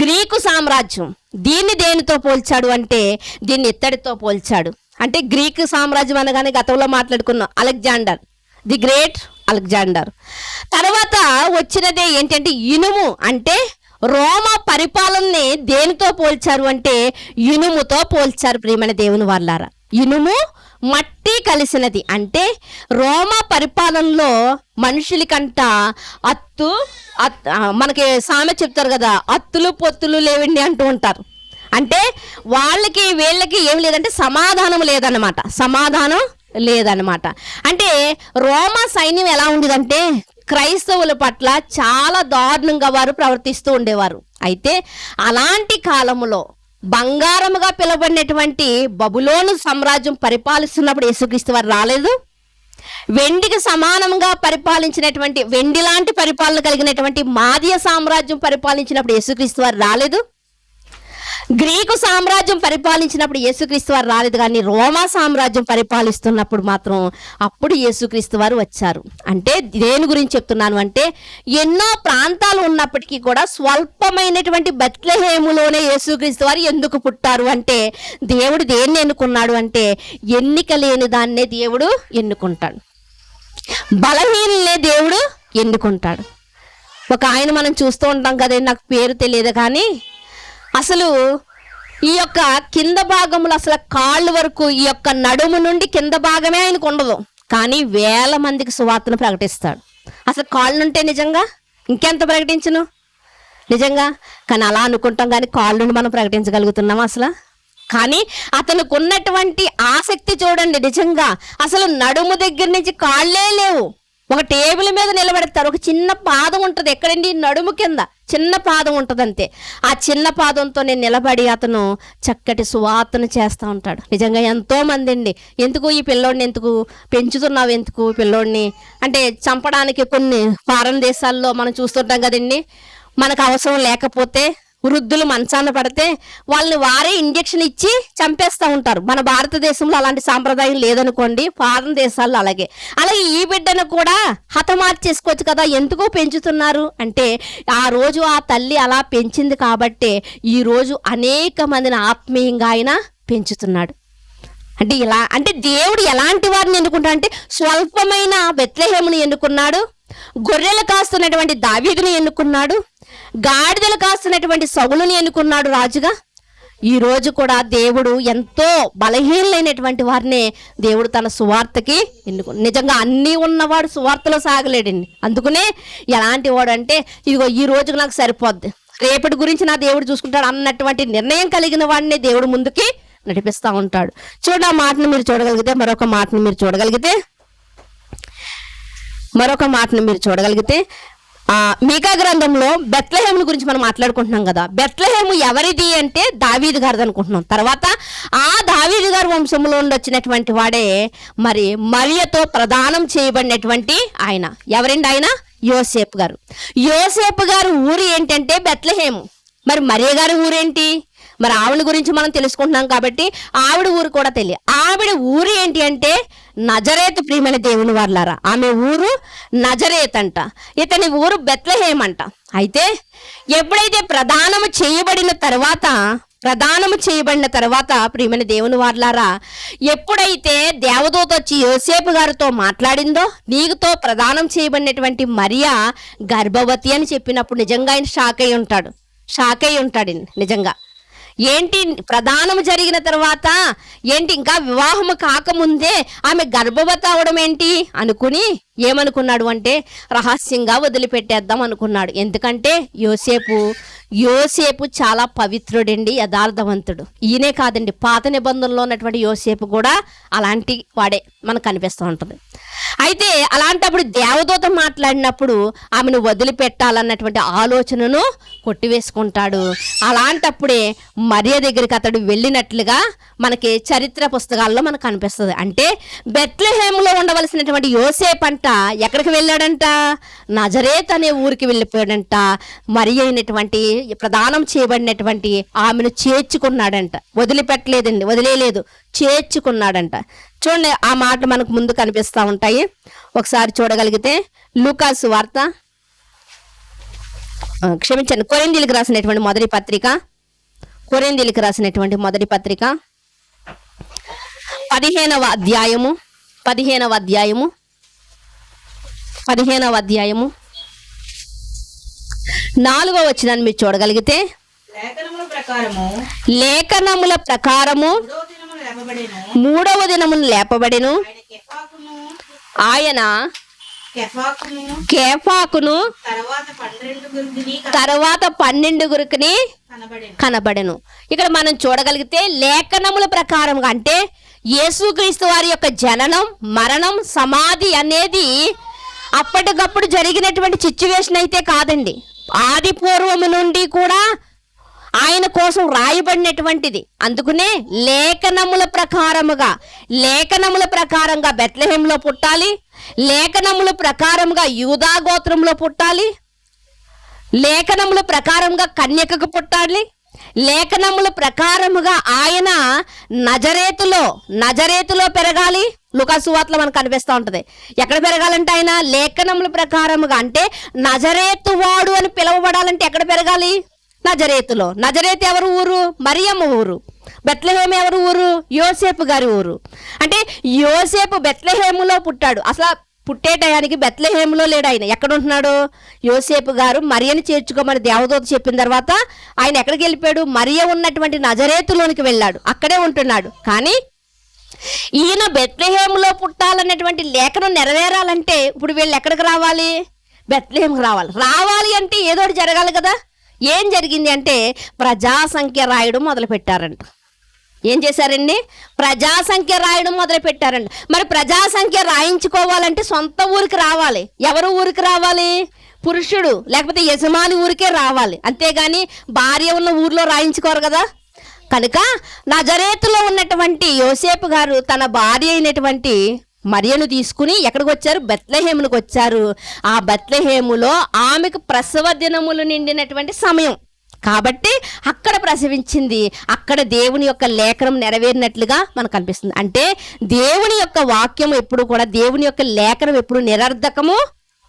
గ్రీకు సామ్రాజ్యం, దీన్ని దేనితో పోల్చాడు అంటే దీన్ని ఇత్తడితో పోల్చాడు. అంటే గ్రీకు సామ్రాజ్యం అనగానే గతంలో మాట్లాడుకున్నాం అలెగ్జాండర్ ది గ్రేట్, అలెగ్జాండర్. తర్వాత వచ్చినదే ఏంటంటే ఇనుము. అంటే రోమా పరిపాలనని దేనితో పోల్చారు అంటే ఇనుముతో పోల్చారు. ప్రియమైన దేవుని వాళ్ళారా, ఇనుము మట్టి కలిసినది. అంటే రోమా పరిపాలనలో మనుషులకంట మనకి సామె చెప్తారు కదా, అత్తులు పొత్తులు లేవండి అంటూ ఉంటారు. అంటే వాళ్ళకి వీళ్ళకి ఏం లేదంటే సమాధానం లేదన్నమాట. అంటే రోమా సైన్యం ఎలా ఉండేదంటే క్రైస్తవుల పట్ల చాలా దారుణంగా వారు ప్రవర్తిస్తూ ఉండేవారు. అయితే అలాంటి కాలంలో బంగారముగా పిలువబడినటువంటి బబులోను సామ్రాజ్యం పరిపాలిస్తున్నప్పుడు యేసుక్రీస్తు వారు రాలేదు. వెండికి సమానంగా పరిపాలించినటువంటి, వెండి లాంటి పరిపాలన కలిగినటువంటి మాదీయ సామ్రాజ్యం పరిపాలించినప్పుడు యేసుక్రీస్తు వారు రాలేదు. గ్రీకు సామ్రాజ్యం పరిపాలించినప్పుడు యేసుక్రీస్తు వారు రాలేదు. కానీ రోమా సామ్రాజ్యం పరిపాలిస్తున్నప్పుడు మాత్రం అప్పుడు యేసుక్రీస్తు వారు వచ్చారు. అంటే దేని గురించి చెప్తున్నాను అంటే, ఎన్నో ప్రాంతాలు ఉన్నప్పటికీ కూడా స్వల్పమైనటువంటి బెత్లెహేములోనే యేసుక్రీస్తు వారు ఎందుకు పుట్టారు అంటే, దేవుడు దేన్ని ఎన్నుకున్నాడు అంటే ఎన్నిక లేని దాన్నే దేవుడు ఎన్నుకుంటాడు, బలహీనలే దేవుడు ఎన్నుకుంటాడు. ఒక ఆయన మనం చూస్తూ ఉంటాం కదా, నాకు పేరు తెలియదు కానీ అసలు ఈ యొక్క కింద భాగంలో అసలు కాళ్ళు వరకు ఈ యొక్క నడుము నుండి కింద భాగమే ఆయనకు ఉండదు. కానీ వేల మందికి సువార్తను ప్రకటిస్తాడు. అసలు కాళ్ళు ఉంటే నిజంగా ఇంకెంత ప్రకటించను నిజంగా. కానీ అలా అనుకుంటాం, కానీ కాళ్ళు నుండి మనం ప్రకటించగలుగుతున్నాం అసలు? కానీ అతనికి ఉన్నటువంటి ఆసక్తి చూడండి. నిజంగా అసలు నడుము దగ్గర నుంచి కాళ్ళే లేవు. ఒక టేబుల్ మీద నిలబెడతారు, ఒక చిన్న పాదం ఉంటుంది. ఎక్కడండి? నడుము కింద చిన్న పాదం ఉంటుంది అంతే. ఆ చిన్న పాదంతో నేను నిలబడి అతను చక్కటి సువార్తను చేస్తూ ఉంటాడు. నిజంగా ఎంతో మంది అండి, ఎందుకు ఈ పిల్లోడిని ఎందుకు పెంచుతున్నావు, ఎందుకు పిల్లోడిని అంటే చంపడానికి. కొన్ని ఫారెన్ దేశాల్లో మనం చూస్తుంటాం కదండి, మనకు అవసరం లేకపోతే వృద్ధులు మంచాన పడితే వాళ్ళని వారే ఇంజెక్షన్ ఇచ్చి చంపేస్తూ ఉంటారు. మన భారతదేశంలో అలాంటి సాంప్రదాయం లేదనుకోండి, ఫారెన్ దేశాల్లో అలాగే ఈ బిడ్డను కూడా హతమార్చేసుకోవచ్చు కదా, ఎందుకు పెంచుతున్నారు అంటే ఆ రోజు ఆ తల్లి అలా పెంచింది కాబట్టే ఈ రోజు అనేక మందిని ఆత్మీయంగా ఆయన పెంచుతున్నాడు. అంటే ఇలా అంటే దేవుడు ఎలాంటి వారిని ఎన్నుకుంటాడు అంటే స్వల్పమైన బెత్లెహేమును ఎన్నుకున్నాడు, గొర్రెలు కాస్తున్నటువంటి దావీదుని ఎన్నుకున్నాడు, గాడిదలు కాస్తున్నటువంటి సౌలుని ఎన్నుకున్నాడు రాజుగా. ఈ రోజు కూడా దేవుడు ఎంతో బలహీనమైనటువంటి వారిని దేవుడు తన సువార్తకి నిజంగా అన్నీ ఉన్నవాడు సువార్తలో సాగలేడండి. అందుకనే ఎలాంటి వాడు అంటే ఇదిగో ఈ రోజుకు నాకు సరిపోద్ది, రేపటి గురించి నా దేవుడు చూసుకుంటాడు అన్నటువంటి నిర్ణయం కలిగిన వాడిని దేవుడు ముందుకి నడిపిస్తూ ఉంటాడు. చూడండి, ఆ మాటను మీరు చూడగలిగితే, మరొక మాటను మీరు చూడగలిగితే మీకా గ్రంథంలో బెత్లెహేము గురించి మనం మాట్లాడుకుంటున్నాం కదా. బెత్లెహేము ఎవరిది అంటే దావీదు గారిది అనుకుంటున్నాం. తర్వాత ఆ దావీదు గారి వంశంలో నుండి వచ్చినటువంటి వాడే మరి మరియతో ప్రదానం చేయబడినటువంటి ఆయన. ఎవరండి ఆయన? యోసేపు గారు. యోసేపు గారు ఊరు ఏంటంటే బెత్లెహేము. మరి మరియ గారి ఊరేంటి? మరి ఆవిడ గురించి మనం తెలుసుకుంటున్నాం కాబట్టి ఆవిడ ఊరు కూడా తెలియదు. ఆవిడ ఊరు ఏంటి అంటే నజరేతు. ప్రియమైన దేవుని వారలారా, ఆమె ఊరు నజరేత్ అంట, ఇతని ఊరు బెత్లెహేమ్ అంట. అయితే ఎప్పుడైతే ప్రదానము చేయబడిన తర్వాత ప్రియమైన దేవుని వారలారా, ఎప్పుడైతే దేవదూత వచ్చి యోసేపు గారితో మాట్లాడిందో, నీకుతో ప్రదానం చేయబడినటువంటి మరియా గర్భవతి అని చెప్పినప్పుడు నిజంగా ఆయన షాక్ అయి ఉంటాడు నిజంగా. ఏంటి ప్రదానం జరిగిన తర్వాత ఏంటి ఇంకా వివాహము కాకముందే ఆమె గర్భవతి అవడం ఏంటి అనుకుని ఏమనుకున్నాడు అంటే రహస్యంగా వదిలిపెట్టేద్దాం అనుకున్నాడు. ఎందుకంటే యోసేపు చాలా పవిత్రుడండి, యథార్థవంతుడు. ఈయనే కాదండి, పాత నిబంధనలో ఉన్నటువంటి యోసేపు కూడా అలాంటి వాడే మనకు కనిపిస్తూ ఉంటుంది. అయితే అలాంటప్పుడు దేవదూత మాట్లాడినప్పుడు ఆమెను వదిలిపెట్టాలన్నటువంటి ఆలోచనను కొట్టివేసుకుంటాడు. అలాంటప్పుడే మరియ దగ్గరికి అతడు వెళ్ళినట్లుగా మనకి చరిత్ర పుస్తకాల్లో మనకు కనిపిస్తుంది. అంటే బెత్లెహేములో ఉండవలసినటువంటి యోసేపు అంట ఎక్కడికి వెళ్ళాడంట? నజరేత్ అనే ఊరికి వెళ్ళిపోయాడంట. మరియ అయినటువంటి ప్రదానం చేయబడినటువంటి ఆమెను చేర్చుకున్నాడంట. వదిలేయలేదు, చేర్చుకున్నాడంట. చూడండి, ఆ మాట మనకు ముందు కనిపిస్తూ ఉంటాయి. ఒకసారి చూడగలిగితే లూకాసు వార్త, కొరింథీయులకు రాసినటువంటి మొదటి పత్రిక 15వ అధ్యాయము 4వ వచనాన్ని మీరు చూడగలిగితే, లేఖనముల ప్రకారము 3వ దినమున లేపబడెను. ఆయన కేఫాకును తర్వాత 12 కనబడెను. ఇక్కడ మనం చూడగలిగితే లేఖనముల ప్రకారంగా అంటే యేసుక్రీస్తు వారి యొక్క జననం, మరణం, సమాధి అనేది అప్పటికప్పుడు జరిగినటువంటి సిచ్యువేషన్ అయితే కాదండి. ఆది పూర్వము నుండి కూడా ఆయన కోసం రాయబడినటువంటిది. అందుకనే లేఖనముల ప్రకారంగా బెత్లెహేంలో పుట్టాలి, లేఖనముల ప్రకారంగా యూదా గోత్రంలో పుట్టాలి, లేఖనముల ప్రకారంగా కన్యకకు పుట్టాలి, లేఖనముల ప్రకారముగా ఆయన నజరేతులో పెరగాలి. లూకాసు వార్తలో మనకు కనిపిస్తూ ఉంటది. ఎక్కడ పెరగాలంటే ఆయన లేఖనముల ప్రకారముగా అంటే నజరేతు వాడు అని పిలువబడాలంటే ఎక్కడ పెరగాలి? నజరేతులో. నజరేతు ఎవరు ఊరు? మరియమ్మ ఊరు. బెత్లెహేము ఎవరు ఊరు? యోసేపు గారి ఊరు. అంటే యోసేపు బెత్లెహేములో పుట్టాడు. అసలు పుట్టే టయానికి బెత్లెహేములో లేడు ఆయన. ఎక్కడ ఉంటున్నాడు? యోసేపు గారు మరియని చేర్చుకోమని దేవదూత చెప్పిన తర్వాత ఆయన ఎక్కడికి వెళ్ళిపోయాడు? మరియ ఉన్నటువంటి నజరేతులోనికి వెళ్ళాడు, అక్కడే ఉంటున్నాడు. కానీ ఈయన బెత్లెహేములో పుట్టాలన్నటువంటి లేఖనం నెరవేరాలంటే ఇప్పుడు వీళ్ళు ఎక్కడికి రావాలి? బెత్లెహేముకి రావాలి అంటే ఏదో జరగాలి కదా. ఏం జరిగింది అంటే ప్రజాసంఖ్య రాయడం మొదలు పెట్టారంట. ఏం చేశారండి? ప్రజాసంఖ్య రాయడం మొదలు పెట్టారండి. మరి ప్రజాసంఖ్య రాయించుకోవాలంటే సొంత ఊరికి రావాలి. ఎవరు ఊరికి రావాలి? పురుషుడు లేకపోతే యజమాని ఊరికే రావాలి, అంతేగాని భార్య ఉన్న ఊర్లో రాయించుకోరు కదా. కనుక నజరేతులో ఉన్నటువంటి యోసేపు గారు తన భార్య అయినటువంటి మరియను తీసుకుని ఎక్కడికి వచ్చారు? బెత్లెహేమునికి వచ్చారు. ఆ బెత్లెహేములో ఆమెకు ప్రసవ దినములు నిండినటువంటి సమయం కాబట్టి అక్కడ ప్రసవించింది. అక్కడ దేవుని యొక్క లేఖనం నెరవేరినట్లుగా మనకు కనిపిస్తుంది. అంటే దేవుని యొక్క వాక్యం ఎప్పుడు కూడా, దేవుని యొక్క లేఖనం ఎప్పుడు నిరర్ధకము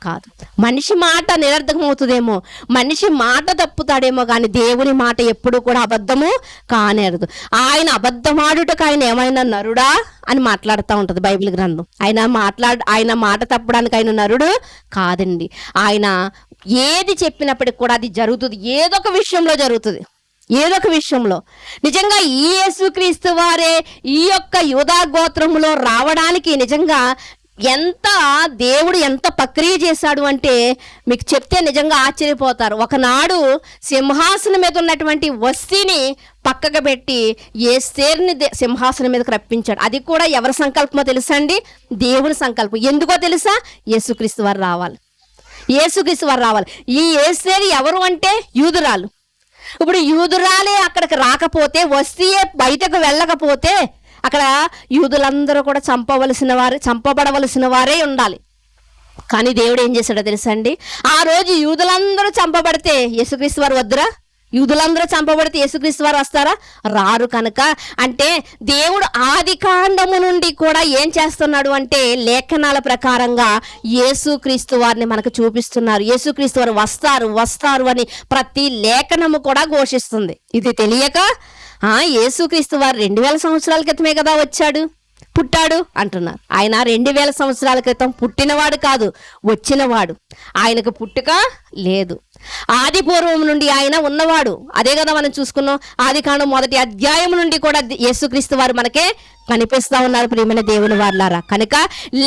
కాదు. మనిషి మాట నిరర్ధకం అవుతుందేమో, మనిషి మాట తప్పుతాడేమో, కానీ దేవుని మాట ఎప్పుడు కూడా అబద్ధము కానేరదు. ఆయన అబద్ధమాడుటకు ఆయన ఏమైనా నరుడా అని మాట్లాడుతూ ఉంటుంది బైబిల్ గ్రంథం. ఆయన మాట తప్పడానికి ఆయన నరుడు కాదండి. ఆయన ఏది చెప్పినప్పటికి కూడా అది జరుగుతుంది, ఏదో ఒక విషయంలో. నిజంగా ఈ యేసుక్రీస్తు వారే ఈ యొక్క యూదా గోత్రములో రావడానికి నిజంగా దేవుడు ఎంత ప్రక్రియ చేశాడు అంటే మీకు చెప్తే నిజంగా ఆశ్చర్యపోతారు. ఒకనాడు సింహాసనం మీద ఉన్నటువంటి వస్తీని పక్కకు పెట్టి యేసేరుని సింహాసనం మీదకి రప్పించాడు. అది కూడా ఎవరి సంకల్పమో తెలుసా అండి? దేవుని సంకల్పం. ఎందుకో తెలుసా? యేసుక్రీస్తు వారు రావాలి. యేసుక్రీస్తు వారు రావాలి. ఈ యేసేది ఎవరు అంటే యూదురాలు. ఇప్పుడు యూదురాలే అక్కడికి రాకపోతే, వస్తే బయటకు వెళ్ళకపోతే అక్కడ యూదులందరూ కూడా చంపబడవలసిన వారే ఉండాలి. కానీ దేవుడు ఏం చేశాడో తెలుసా అండి? ఆ రోజు యూదులందరూ చంపబడితే యేసుక్రీస్తు వారు వద్దురా? యూదులందరూ చంపబడితే యేసుక్రీస్తు వారు వస్తారా? రారు. కనుక అంటే దేవుడు ఆది కాండము నుండి కూడా ఏం చేస్తున్నాడు అంటే లేఖనాల ప్రకారంగా యేసుక్రీస్తు వారిని మనకు చూపిస్తున్నారు. యేసుక్రీస్తు వారు వస్తారు అని ప్రతి లేఖనము కూడా ఘోషిస్తుంది. ఇది తెలియక యేసుక్రీస్తు వారు 2000 సంవత్సరాల క్రితమే కదా పుట్టాడు అంటున్నారు. ఆయన 2000 సంవత్సరాల క్రితం పుట్టినవాడు కాదు, వచ్చినవాడు. ఆయనకు పుట్టుక లేదు. ఆది పూర్వం నుండి ఆయన ఉన్నవాడు. అదే కదా మనం చూసుకున్నాం. ఆది కాండం 1వ అధ్యాయం నుండి కూడా యేసుక్రీస్తు వారు మనకే కనిపిస్తా ఉన్నారు ప్రియమైన దేవుని వారలారా. కనుక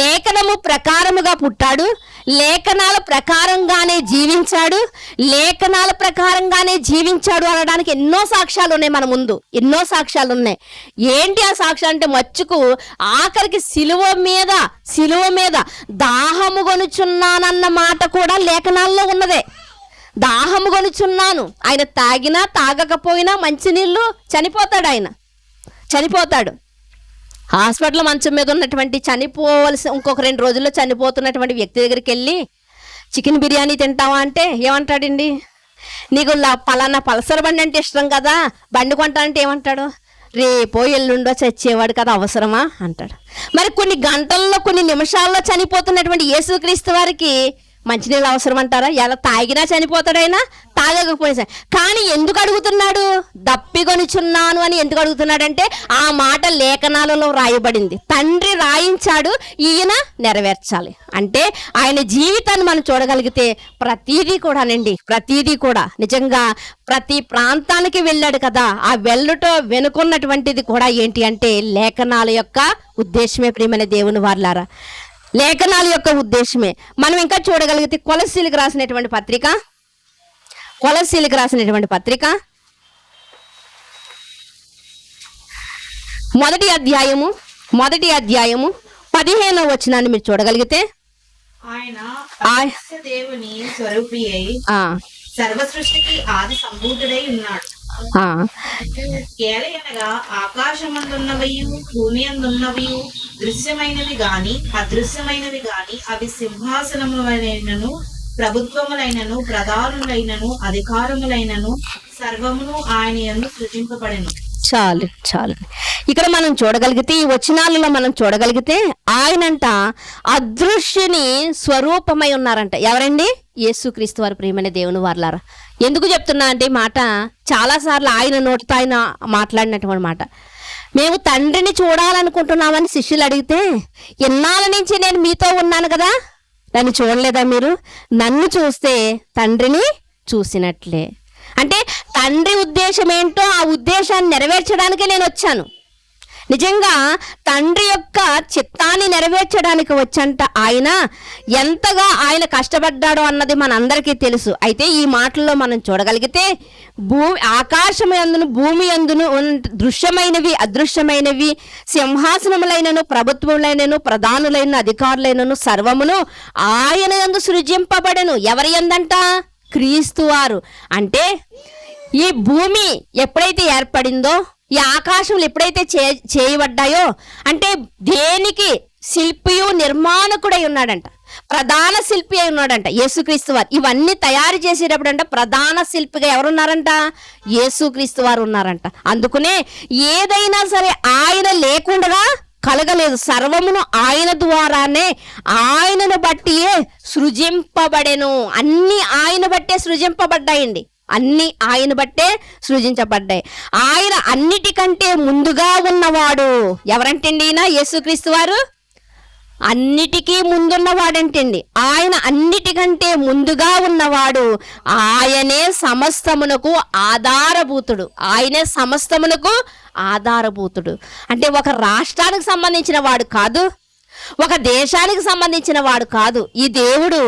లేఖనము ప్రకారముగా పుట్టాడు, లేఖనాల ప్రకారంగానే జీవించాడు అనడానికి ఎన్నో సాక్ష్యాలు ఉన్నాయి మన ముందు, ఎన్నో సాక్ష్యాలు ఉన్నాయి. ఏంటి ఆ సాక్ష్యాలు అంటే మచ్చుకు ఆఖరికి సిలువ మీద దాహము కొనుచున్నానన్న మాట కూడా లేఖనాల్లో ఉన్నదే. దాహము కొనుచున్నాను. ఆయన తాగినా తాగకపోయినా మంచినీళ్ళు చనిపోతాడు. హాస్పిటల్ మంచం మీద ఉన్నటువంటి ఇంకొక 2 రోజుల్లో చనిపోతున్నటువంటి వ్యక్తి దగ్గరికి వెళ్ళి చికెన్ బిర్యానీ తింటావా అంటే ఏమంటాడండి? నీకు పలానా పల్సర్ బండి అంటే ఇష్టం కదా, బండి కొంటా అంటే ఏమంటాడు? రేపో ఎల్లుండో చచ్చేవాడు కదా, అవసరమా అంటాడు. మరి కొన్ని గంటల్లో కొన్ని నిమిషాల్లో చనిపోతున్నటువంటి యేసుక్రీస్తు వారికి మంచినీళ్ళు అవసరం అంటారా? ఎలా తాగినా చనిపోతాడైనా, తాగకపోయినా. కానీ ఎందుకు అడుగుతున్నాడు? దప్పికొనిచున్నాను అని ఎందుకు అడుగుతున్నాడంటే ఆ మాట లేఖనాలలో రాయబడింది. తండ్రి రాయించాడు, ఈయన నెరవేర్చాలి. అంటే ఆయన జీవితాన్ని మనం చూడగలిగితే ప్రతీదీ కూడా నిజంగా ప్రతి ప్రాంతానికి వెళ్ళాడు కదా. ఆ వెళ్ళటో వెనుకున్నటువంటిది కూడా ఏంటి అంటే లేఖనాల యొక్క ఉద్దేశమే ప్రియమైన దేవుని వారలారా. లేఖనాల యొక్క ఉద్దేశమే. మనం ఇంకా చూడగలిగితే కొలస్సీలకు రాసినటువంటి పత్రిక 1వ అధ్యాయము 15వ వచనాన్ని మీరు చూడగలిగితే, ఆయన దేవుని స్వరూపి అయి సర్వ సృష్టికి ఆది సంభూతుడై ఉన్నాడు. ఏలయనగా ఆకాశమందున్నవయు భూమి అందున్నవయు దృశ్యమైనవి గాని అదృశ్యమైనవి గాని అవి సింహాసనములైనను ప్రభుత్వములైనను ప్రధానులైనను అధికారములైనను సర్వమును ఆయన యందు సృజింపబడెను. చాలు ఇక్కడ మనం చూడగలిగితే, ఈ వచనాలలో మనం చూడగలిగితే ఆయనంట అదృశ్యుని స్వరూపమై ఉన్నారంట. ఎవరండి? యేసుక్రీస్తు వారు ప్రియమైన దేవుని వారలారా. ఎందుకు చెప్తున్నా అంటే మాట చాలాసార్లు ఆయన నోటితో ఆయన మాట్లాడినటువంటి మాట. మేము తండ్రిని చూడాలనుకుంటున్నామని శిష్యులు అడిగితే, ఎన్నాళ్ళ నుంచి నేను మీతో ఉన్నాను కదా, నన్ను చూడలేదా మీరు? నన్ను చూస్తే తండ్రిని చూసినట్లే. అంటే తండ్రి ఉద్దేశం ఏంటో ఆ ఉద్దేశాన్ని నెరవేర్చడానికే నేను వచ్చాను. నిజంగా తండ్రి యొక్క చిత్తాన్ని నెరవేర్చడానికి వచ్చంట ఆయన. ఎంతగా ఆయన కష్టపడ్డాడో అన్నది మనందరికీ తెలుసు. అయితే ఈ మాటల్లో మనం చూడగలిగితే ఆకాశం యందును భూమి యందును దృశ్యమైనవి అదృశ్యమైనవి సింహాసనములైనను ప్రభుత్వములైనను ప్రధానులైన అధికారులైనను సర్వమును ఆయన యందు సృజింపబడెను. ఎవరి యందంట? క్రీస్తు వారు. అంటే ఈ భూమి ఎప్పుడైతే ఏర్పడిందో, ఈ ఆకాశములు ఎప్పుడైతే చేయబడ్డాయో, అంటే దేనికి శిల్పియు నిర్మాణకుడై ఉన్నాడంట, ప్రధాన శిల్పి అయి ఉన్నాడంట యేసుక్రీస్తు వారు. ఇవన్నీ తయారు చేసేటప్పుడు అంట ప్రధాన శిల్పిగా ఎవరున్నారంట? యేసుక్రీస్తు వారు ఉన్నారంట. అందుకనే ఏదైనా సరే ఆయన లేకుండా కలగలేదు. సర్వమును ఆయన ద్వారానే, ఆయనను బట్టియే సృజింపబడెను. అన్ని ఆయన బట్టే సృజింపబడ్డాయండి. అన్ని ఆయన బట్టే సృజించబడ్డాయి. ఆయన అన్నిటికంటే ముందుగా ఉన్నవాడు. ఎవరంటండి ఈయన? యేసుక్రీస్తు వారు అన్నిటికీ ముందున్నవాడంటండి. ఆయన అన్నిటికంటే ముందుగా ఉన్నవాడు. ఆయనే సమస్తమునకు ఆధారభూతుడు. అంటే ఒక రాష్ట్రానికి సంబంధించిన వాడు కాదు, ఒక దేశానికి సంబంధించిన వాడు కాదు. ఈ దేవుడు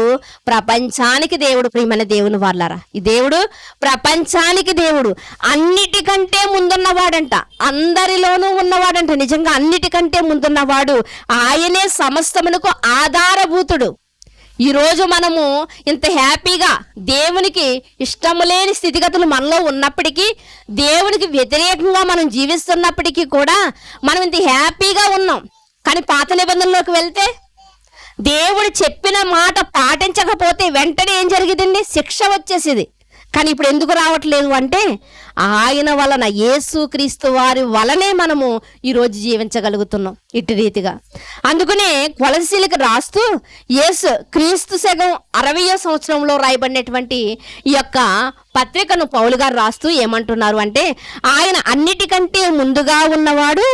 ప్రపంచానికి దేవుడు ప్రియమైన దేవుని వారలారా. ఈ దేవుడు ప్రపంచానికి దేవుడు. అన్నిటికంటే ముందున్నవాడంట, అందరిలోనూ ఉన్నవాడంట. నిజంగా అన్నిటికంటే ముందున్నవాడు ఆయనే సమస్తమునకు ఆధారభూతుడు. ఈరోజు మనము ఇంత హ్యాపీగా దేవునికి ఇష్టము లేని స్థితిగతులు మనలో ఉన్నప్పటికీ, దేవునికి వ్యతిరేకంగా మనం జీవిస్తున్నప్పటికీ కూడా మనం ఇంత హ్యాపీగా ఉన్నాం. కానీ పాత నిబంధనలోకి వెళ్తే దేవుడు చెప్పిన మాట పాటించకపోతే వెంటనే ఏం జరిగిందండి? శిక్ష వచ్చేసింది. కానీ ఇప్పుడు ఎందుకు రావట్లేదు అంటే ఆయన వలన, యేసుక్రీస్తు వారి వలనే మనము ఈరోజు జీవించగలుగుతున్నాం ఇటు రీతిగా. అందుకనే కొలసీలకు రాస్తూ క్రీస్తు శకం 60వ సంవత్సరంలో రాయబడినటువంటి ఈ యొక్క పత్రికను పౌలు గారు రాస్తూ ఏమంటున్నారు అంటే, ఆయన అన్నిటికంటే ముందుగా ఉన్నవాడు,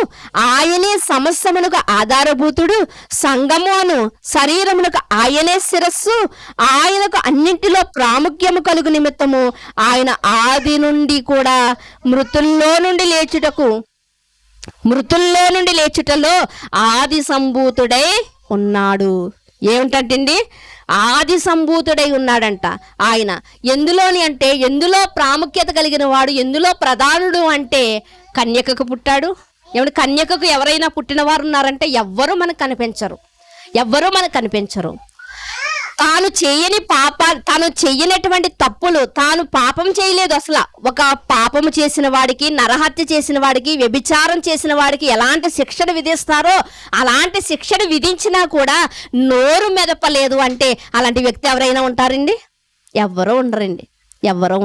ఆయనే సమస్తమునకు ఆధారభూతుడు, సంగమును శరీరమునకు ఆయనే శిరస్సు, ఆయనకు అన్నింటిలో ప్రాముఖ్యము కలుగు నిమిత్తము ఆయన ఆది నుండి కూడా మృతుల్లో నుండి లేచుటలో ఆది సంభూతుడై ఉన్నాడు. ఏమిటంటండి? ఆది సంభూతుడై ఉన్నాడంట ఆయన. ఎందులోని అంటే, ఎందులో ప్రాముఖ్యత కలిగిన వాడు, ఎందులో ప్రధానుడు అంటే కన్యకకు పుట్టాడు. ఏమంటే కన్యకకు ఎవరైనా పుట్టిన వారు ఉన్నారంటే ఎవ్వరూ మనకు కనిపించరు. తాను చెయ్యనటువంటి తప్పులు, తాను పాపం చేయలేదు అసలు. ఒక పాపము చేసిన వాడికి, నరహత్య చేసిన వాడికి, వ్యభిచారం చేసిన వాడికి ఎలాంటి శిక్షను విధిస్తారో అలాంటి శిక్షను విధించినా కూడా నోరు మెదపలేదు అంటే అలాంటి వ్యక్తి ఎవరైనా ఉంటారండి? ఎవ్వరూ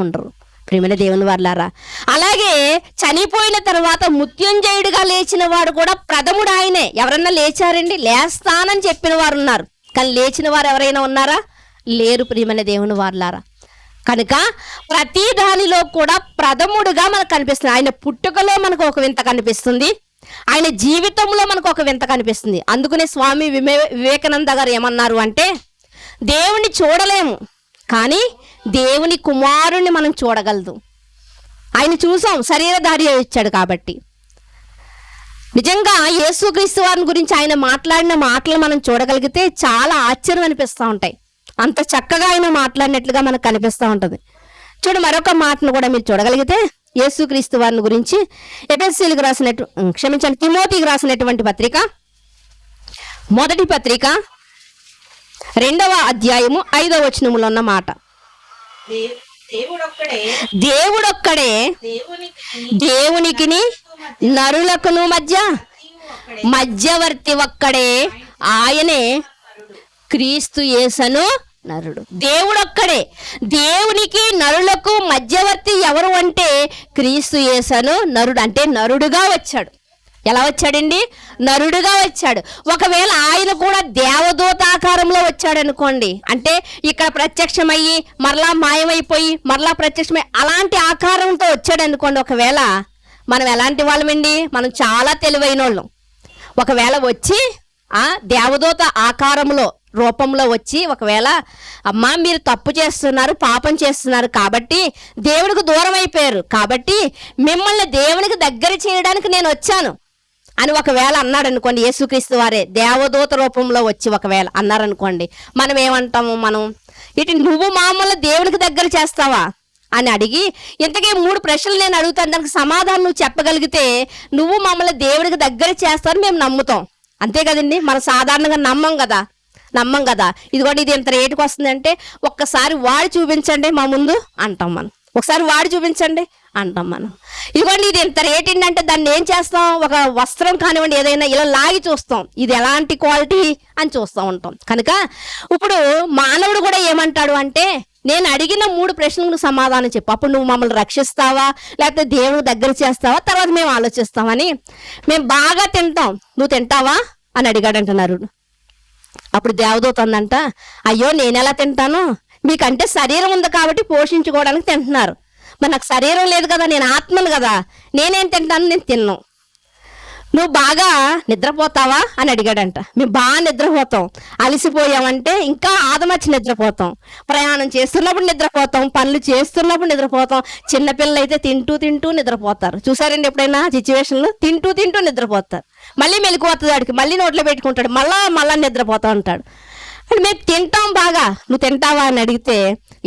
ఉండరు. ప్రియమైన దేవుని వారలారా, అలాగే చనిపోయిన తర్వాత మృత్యుంజయుడిగా లేచిన వాడు కూడా ప్రథముడు ఆయనే. ఎవరన్నా లేచారండి? లేస్తానని చెప్పిన వారు ఉన్నారు, కానీ లేచిన వారు ఎవరైనా ఉన్నారా? లేరు. ప్రియమైన దేవుని వారలారా, కనుక ప్రతి దానిలో కూడా ప్రథముడుగా మనకు కనిపిస్తుంది. ఆయన పుట్టుకలో మనకు ఒక వింత కనిపిస్తుంది, ఆయన జీవితంలో మనకు ఒక వింత కనిపిస్తుంది. అందుకనే స్వామి వివేకానంద గారు ఏమన్నారు అంటే, దేవుణ్ణి చూడలేము కానీ దేవుని కుమారుణ్ణి మనం చూడగలదు. ఆయన చూసాం, శరీరధారి ఇచ్చాడు కాబట్టి. నిజంగా యేసుక్రీస్తు వారిని గురించి ఆయన మాట్లాడిన మాటలు మనం చూడగలిగితే చాలా ఆశ్చర్యం అనిపిస్తూ ఉంటాయి. అంత చక్కగా ఆయన మాట్లాడినట్లుగా మనకు కనిపిస్తూ ఉంటుంది. చూడు, మరొక మాటను కూడా మీరు చూడగలిగితే యేసుక్రీస్తు వారిని గురించి తిమోతికి రాసినటువంటి పత్రిక, మొదటి పత్రిక 2వ అధ్యాయము 5వ వచనములో ఉన్న మాట, దేవుడొక్కడే దేవునికిని నరులకును మధ్యవర్తి ఒక్కడే, ఆయనే క్రీస్తు యేసను నరుడు. దేవుడొక్కడే, దేవునికి నరులకు మధ్యవర్తి ఎవరు అంటే క్రీస్తు యేసను నరుడు. అంటే నరుడుగా వచ్చాడు. ఎలా వచ్చాడండి? నరుడుగా వచ్చాడు. ఒకవేళ ఆయన కూడా దేవదూత ఆకారంలో వచ్చాడు అనుకోండి, అంటే ఇక్కడ ప్రత్యక్షమయ్యి మరలా మాయమైపోయి మరలా ప్రత్యక్షమై అలాంటి ఆకారంతో వచ్చాడు అనుకోండి, ఒకవేళ మనం ఎలాంటి వాళ్ళమండి? మనం చాలా తెలివైన వాళ్ళం. ఒకవేళ వచ్చి దేవదూత ఆకారంలో రూపంలో వచ్చి, ఒకవేళ అమ్మా మీరు తప్పు చేస్తున్నారు, పాపం చేస్తున్నారు కాబట్టి దేవుడికి దూరం అయిపోయారు, కాబట్టి మిమ్మల్ని దేవునికి దగ్గర చేయడానికి నేను వచ్చాను అని ఒకవేళ అన్నాడు అనుకోండి, యేసుక్రీస్తు వారే దేవదూత రూపంలో వచ్చి ఒకవేళ అన్నారనుకోండి, మనం ఏమంటాము? మనం ఇటు నువ్వు మామూలు దేవునికి దగ్గర చేస్తావా అని అడిగి, ఇంతకీ 3 ప్రశ్నలు నేను అడుగుతాను, దానికి సమాధానం నువ్వు చెప్పగలిగితే నువ్వు మమ్మల్ని దేవుడికి దగ్గర చేస్తావని మేము నమ్ముతాం. అంతే కదండి, మనం సాధారణంగా నమ్మం కదా. ఇదిగోండి ఇది ఇంత రేటుకి వస్తుందంటే ఒక్కసారి వాడి చూపించండి మా ముందు అంటాం మనం. ఒకసారి వాడి చూపించండి అంటాం మనం. ఇదిగోండి ఇది ఎంత రేట్ ఏంటంటే దాన్ని ఏం చేస్తాం? ఒక వస్త్రం కానివ్వండి, ఏదైనా ఇలా లాగి చూస్తాం, ఇది ఎలాంటి క్వాలిటీ అని చూస్తూ ఉంటాం. కనుక ఇప్పుడు మానవుడు కూడా ఏమంటాడు అంటే, నేను అడిగిన 3 ప్రశ్నలకు సమాధానం చెప్పు, అప్పుడు నువ్వు మమ్మల్ని రక్షిస్తావా లేకపోతే దేవుని దగ్గర చేస్తావా, తర్వాత మేము ఆలోచిస్తామని. మేము బాగా తింటాం, నువ్వు తింటావా అని అడిగాడంటున్నారు. అప్పుడు దేవదూత అందంట, అయ్యో నేను ఎలా తింటాను? మీకంటే శరీరం ఉంది కాబట్టి పోషించుకోవడానికి తింటున్నారు, మరి నాకు శరీరం లేదు కదా, నేను ఆత్మను కదా, నేనేం తింటాను? నేను తిన్నాను. నువ్వు బాగా నిద్రపోతావా అని అడిగాడంట. మేము బాగా నిద్రపోతాం, అలసిపోయామంటే ఇంకా ఆదమర్చి నిద్రపోతాం, ప్రయాణం చేస్తున్నప్పుడు నిద్రపోతాం, పనులు చేస్తున్నప్పుడు నిద్రపోతాం. చిన్నపిల్లలు అయితే తింటూ నిద్రపోతారు. చూసారండి ఎప్పుడైనా సిచ్యువేషన్లు? తింటూ నిద్రపోతారు, మళ్ళీ మెలకువస్తుంది వాడికి, మళ్ళీ నోట్లో పెట్టుకుంటాడు, మళ్ళా నిద్రపోతా ఉంటాడు. అంటే మేము తింటాం బాగా, నువ్వు తింటావా అని అడిగితే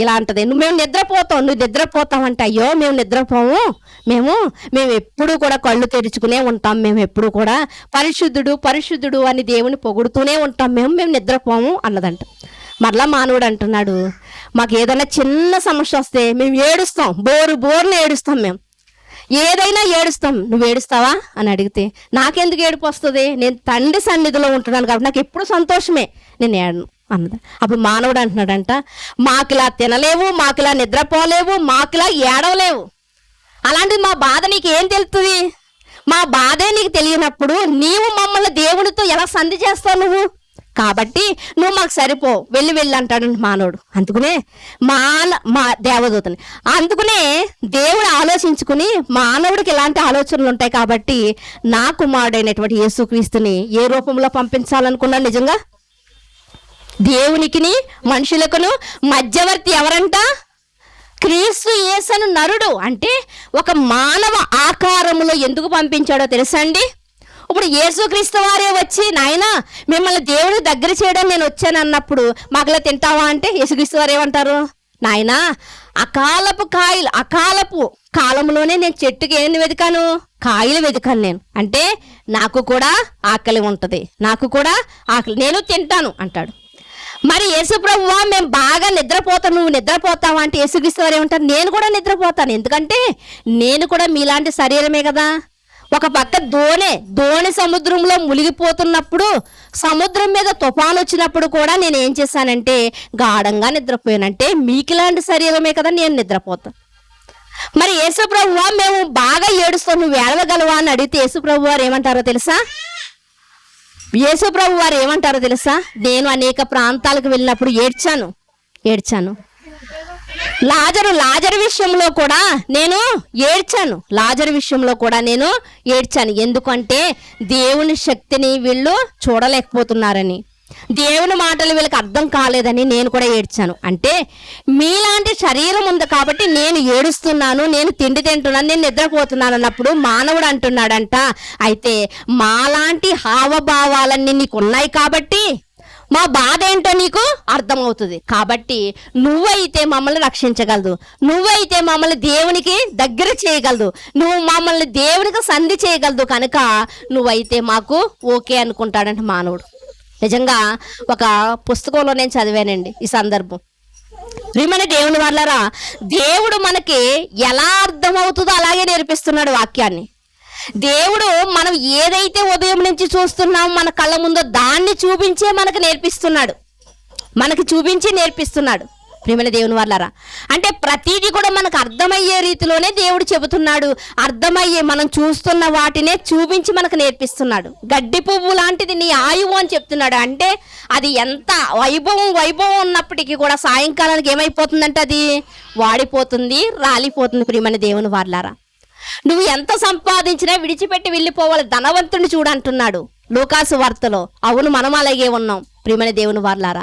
ఇలా అంటది, మేము నిద్రపోతాం, నువ్వు నిద్రపోతావంటే, అయ్యో మేము నిద్రపోము, మేము ఎప్పుడు కూడా కళ్ళు తెరుచుకునే ఉంటాం, మేము ఎప్పుడు కూడా పరిశుద్ధుడు అని దేవుని పొగుడుతూనే ఉంటాం, మేము నిద్రపోము అన్నదంట. మరలా మానవుడు అంటున్నాడు, మాకు ఏదైనా చిన్న సమస్య వస్తే మేము ఏడుస్తాం, బోరుని ఏడుస్తాం, మేము ఏదైనా ఏడుస్తాం. నువ్వు ఏడుస్తావా అని అడిగితే, నాకెందుకు ఏడుపు వస్తుంది, నేను తండ్రి సన్నిధిలో ఉంటున్నాను కాబట్టి నాకు ఎప్పుడు సంతోషమే, నేను ఏడను అన్నది. అప్పుడు మానవుడు అంటున్నాడంట, మాకిలా తినలేవు, మాకిలా నిద్రపోలేవు, మాకిలా ఏడవలేవు, అలాంటిది మా బాధ నీకు ఏం తెలుస్తుంది? మా బాధే నీకు తెలియనప్పుడు నీవు మమ్మల్ని దేవునితో ఎలా సంధి చేస్తావు నువ్వు? కాబట్టి నువ్వు మాకు సరిపో, వెళ్ళి అంటాడు మానవుడు. అందుకునే మా దేవదూతని అందుకునే దేవుడు ఆలోచించుకుని మానవుడికి ఇలాంటి ఆలోచనలు ఉంటాయి కాబట్టి నా కుమారుడైనటువంటి యేసుక్రీస్తుని ఏ రూపంలో పంపించాలనుకున్నాను? నిజంగా దేవునికిని మనుషులకును మధ్యవర్తి ఎవరంట? క్రీస్తు యేసను నరుడు. అంటే ఒక మానవ ఆకారములో ఎందుకు పంపించాడో తెలుసా అండి? ఇప్పుడు యేసుక్రీస్తు వారే వచ్చి, నాయనా మిమ్మల్ని దేవుని దగ్గర చేయడం నేను వచ్చాను అన్నప్పుడు మాకులా తింటావా అంటే యేసుక్రీస్తు వారు ఏమంటారు? నాయనా అకాలపు కాలంలోనే నేను చెట్టుకి ఏం వెతికాను? కాయలు వెతికాను నేను. అంటే నాకు కూడా ఆకలి ఉంటుంది, నాకు కూడా ఆకలి, నేను తింటాను అంటాడు. మరి యేసుప్రభువా మేము బాగా నిద్రపోతాం, నువ్వు నిద్రపోతావా అంటే యేసుక్రీస్తు వారు ఏమంటారు? నేను కూడా నిద్రపోతాను, ఎందుకంటే నేను కూడా మీలాంటి శరీరమే కదా. ఒక పక్క దోణి సముద్రంలో మునిగిపోతున్నప్పుడు, సముద్రం మీద తుఫాను వచ్చినప్పుడు కూడా నేను ఏం చేశానంటే గాఢంగా నిద్రపోయానంటే మీకు ఇలాంటి శరీరమే కదా, నేను నిద్రపోతాను. మరి యేసుప్రభువా మేము బాగా ఏడుస్తాం, నువ్వు ఏడవగలవా అని అడిగితే యేసుప్రభు వారు ఏమంటారో తెలుసా? యేసుప్రభు వారు ఏమంటారో తెలుసా? నేను అనేక ప్రాంతాలకు వెళ్ళినప్పుడు ఏడ్చాను. లాజరు విషయంలో కూడా నేను ఏడ్చాను. ఎందుకంటే దేవుని శక్తిని వీళ్ళు చూడలేకపోతున్నారని, దేవుని మాటలు వీళ్ళకి అర్థం కాలేదని నేను కూడా ఏడ్చాను. అంటే మీలాంటి శరీరం ఉంది కాబట్టి నేను ఏడుస్తున్నాను, నేను తిండి తింటున్నాను, నేను నిద్రపోతున్నాను అన్నప్పుడు మానవుడు అంటున్నాడంట, అయితే మాలాంటి హావభావాలన్నీ నీకు ఉన్నాయి కాబట్టి మా బాధ ఏంటో నీకు అర్థమవుతుంది. కాబట్టి నువ్వైతే మమ్మల్ని రక్షించగలదు, నువ్వైతే మమ్మల్ని దేవునికి దగ్గర చేయగలదు, నువ్వు మమ్మల్ని దేవునికి సంధి చేయగలదు, కనుక నువ్వైతే మాకు ఓకే అనుకుంటాడంట మానవుడు. నిజంగా ఒక పుస్తకంలో నేను చదివానండి ఈ సందర్భం. ప్రియమైన దేవుని వాళ్ళారా, దేవుడు మనకి ఎలా అర్థమవుతుందో అలాగే నేర్పిస్తున్నాడు వాక్యాన్ని. దేవుడు మనం ఏదైతే ఉదయం నుంచి చూస్తున్నామో మన కళ్ళ ముందో దాన్ని చూపించే మనకు నేర్పిస్తున్నాడు. ప్రియమైన దేవుని వాళ్ళారా, అంటే ప్రతిదీ కూడా మనకు అర్థమయ్యే రీతిలోనే దేవుడు చెబుతున్నాడు. అర్థమయ్యే మనం చూస్తున్న వాటినే చూపించి మనకు నేర్పిస్తున్నాడు. గడ్డి పువ్వు లాంటిది నీ ఆయువు అని చెప్తున్నాడు. అంటే అది ఎంత వైభవం ఉన్నప్పటికీ కూడా సాయంకాలానికి ఏమైపోతుందంటే అది వాడిపోతుంది, రాలిపోతుంది. ప్రియమైన దేవుని వాళ్ళారా, నువ్వు ఎంత సంపాదించినా విడిచిపెట్టి వెళ్ళిపోవాలి, ధనవంతుని చూడంటున్నాడు లూకాసు వార్తలో. అవును, మనం అలాగే ఉన్నాం. ప్రియమైన దేవుని వాళ్ళారా,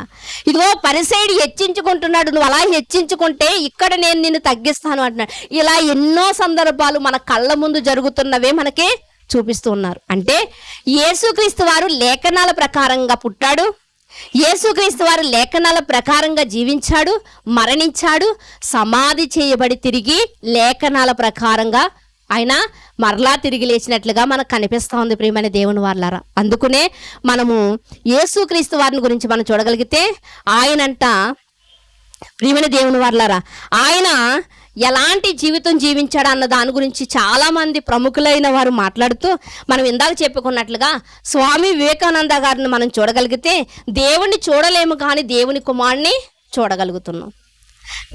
ఇదిగో పరిసైడు హెచ్చించుకుంటున్నాడు, నువ్వు అలా హెచ్చించుకుంటే ఇక్కడ నేను నిన్ను తగ్గిస్తాను అంటున్నాడు. ఇలా ఎన్నో సందర్భాలు మన కళ్ళ ముందు జరుగుతున్నవే మనకి చూపిస్తూ ఉన్నారు. అంటే యేసుక్రీస్తు వారు లేఖనాల ప్రకారంగా పుట్టాడు, యేసుక్రీస్తు వారు లేఖనాల ప్రకారంగా జీవించాడు, మరణించాడు, సమాధి చేయబడి తిరిగి లేఖనాల ప్రకారంగా ఆయన మరలా తిరిగి లేచినట్లుగా మనకు కనిపిస్తూ ఉంది. ప్రియమైన దేవుని వాళ్ళారా, అందుకునే మనము యేసుక్రీస్తు వారిని గురించి మనం చూడగలిగితే ఆయనంట, ప్రియమైన దేవుని వాళ్ళారా, ఆయన ఎలాంటి జీవితం జీవించాడు అన్న దాని గురించి చాలామంది ప్రముఖులైన వారు మాట్లాడుతూ, మనం ఇందాక చెప్పుకున్నట్లుగా స్వామి వివేకానంద గారిని మనం చూడగలిగితే దేవుణ్ణి చూడలేము కానీ దేవుని కుమారుని చూడగలుగుతున్నాం.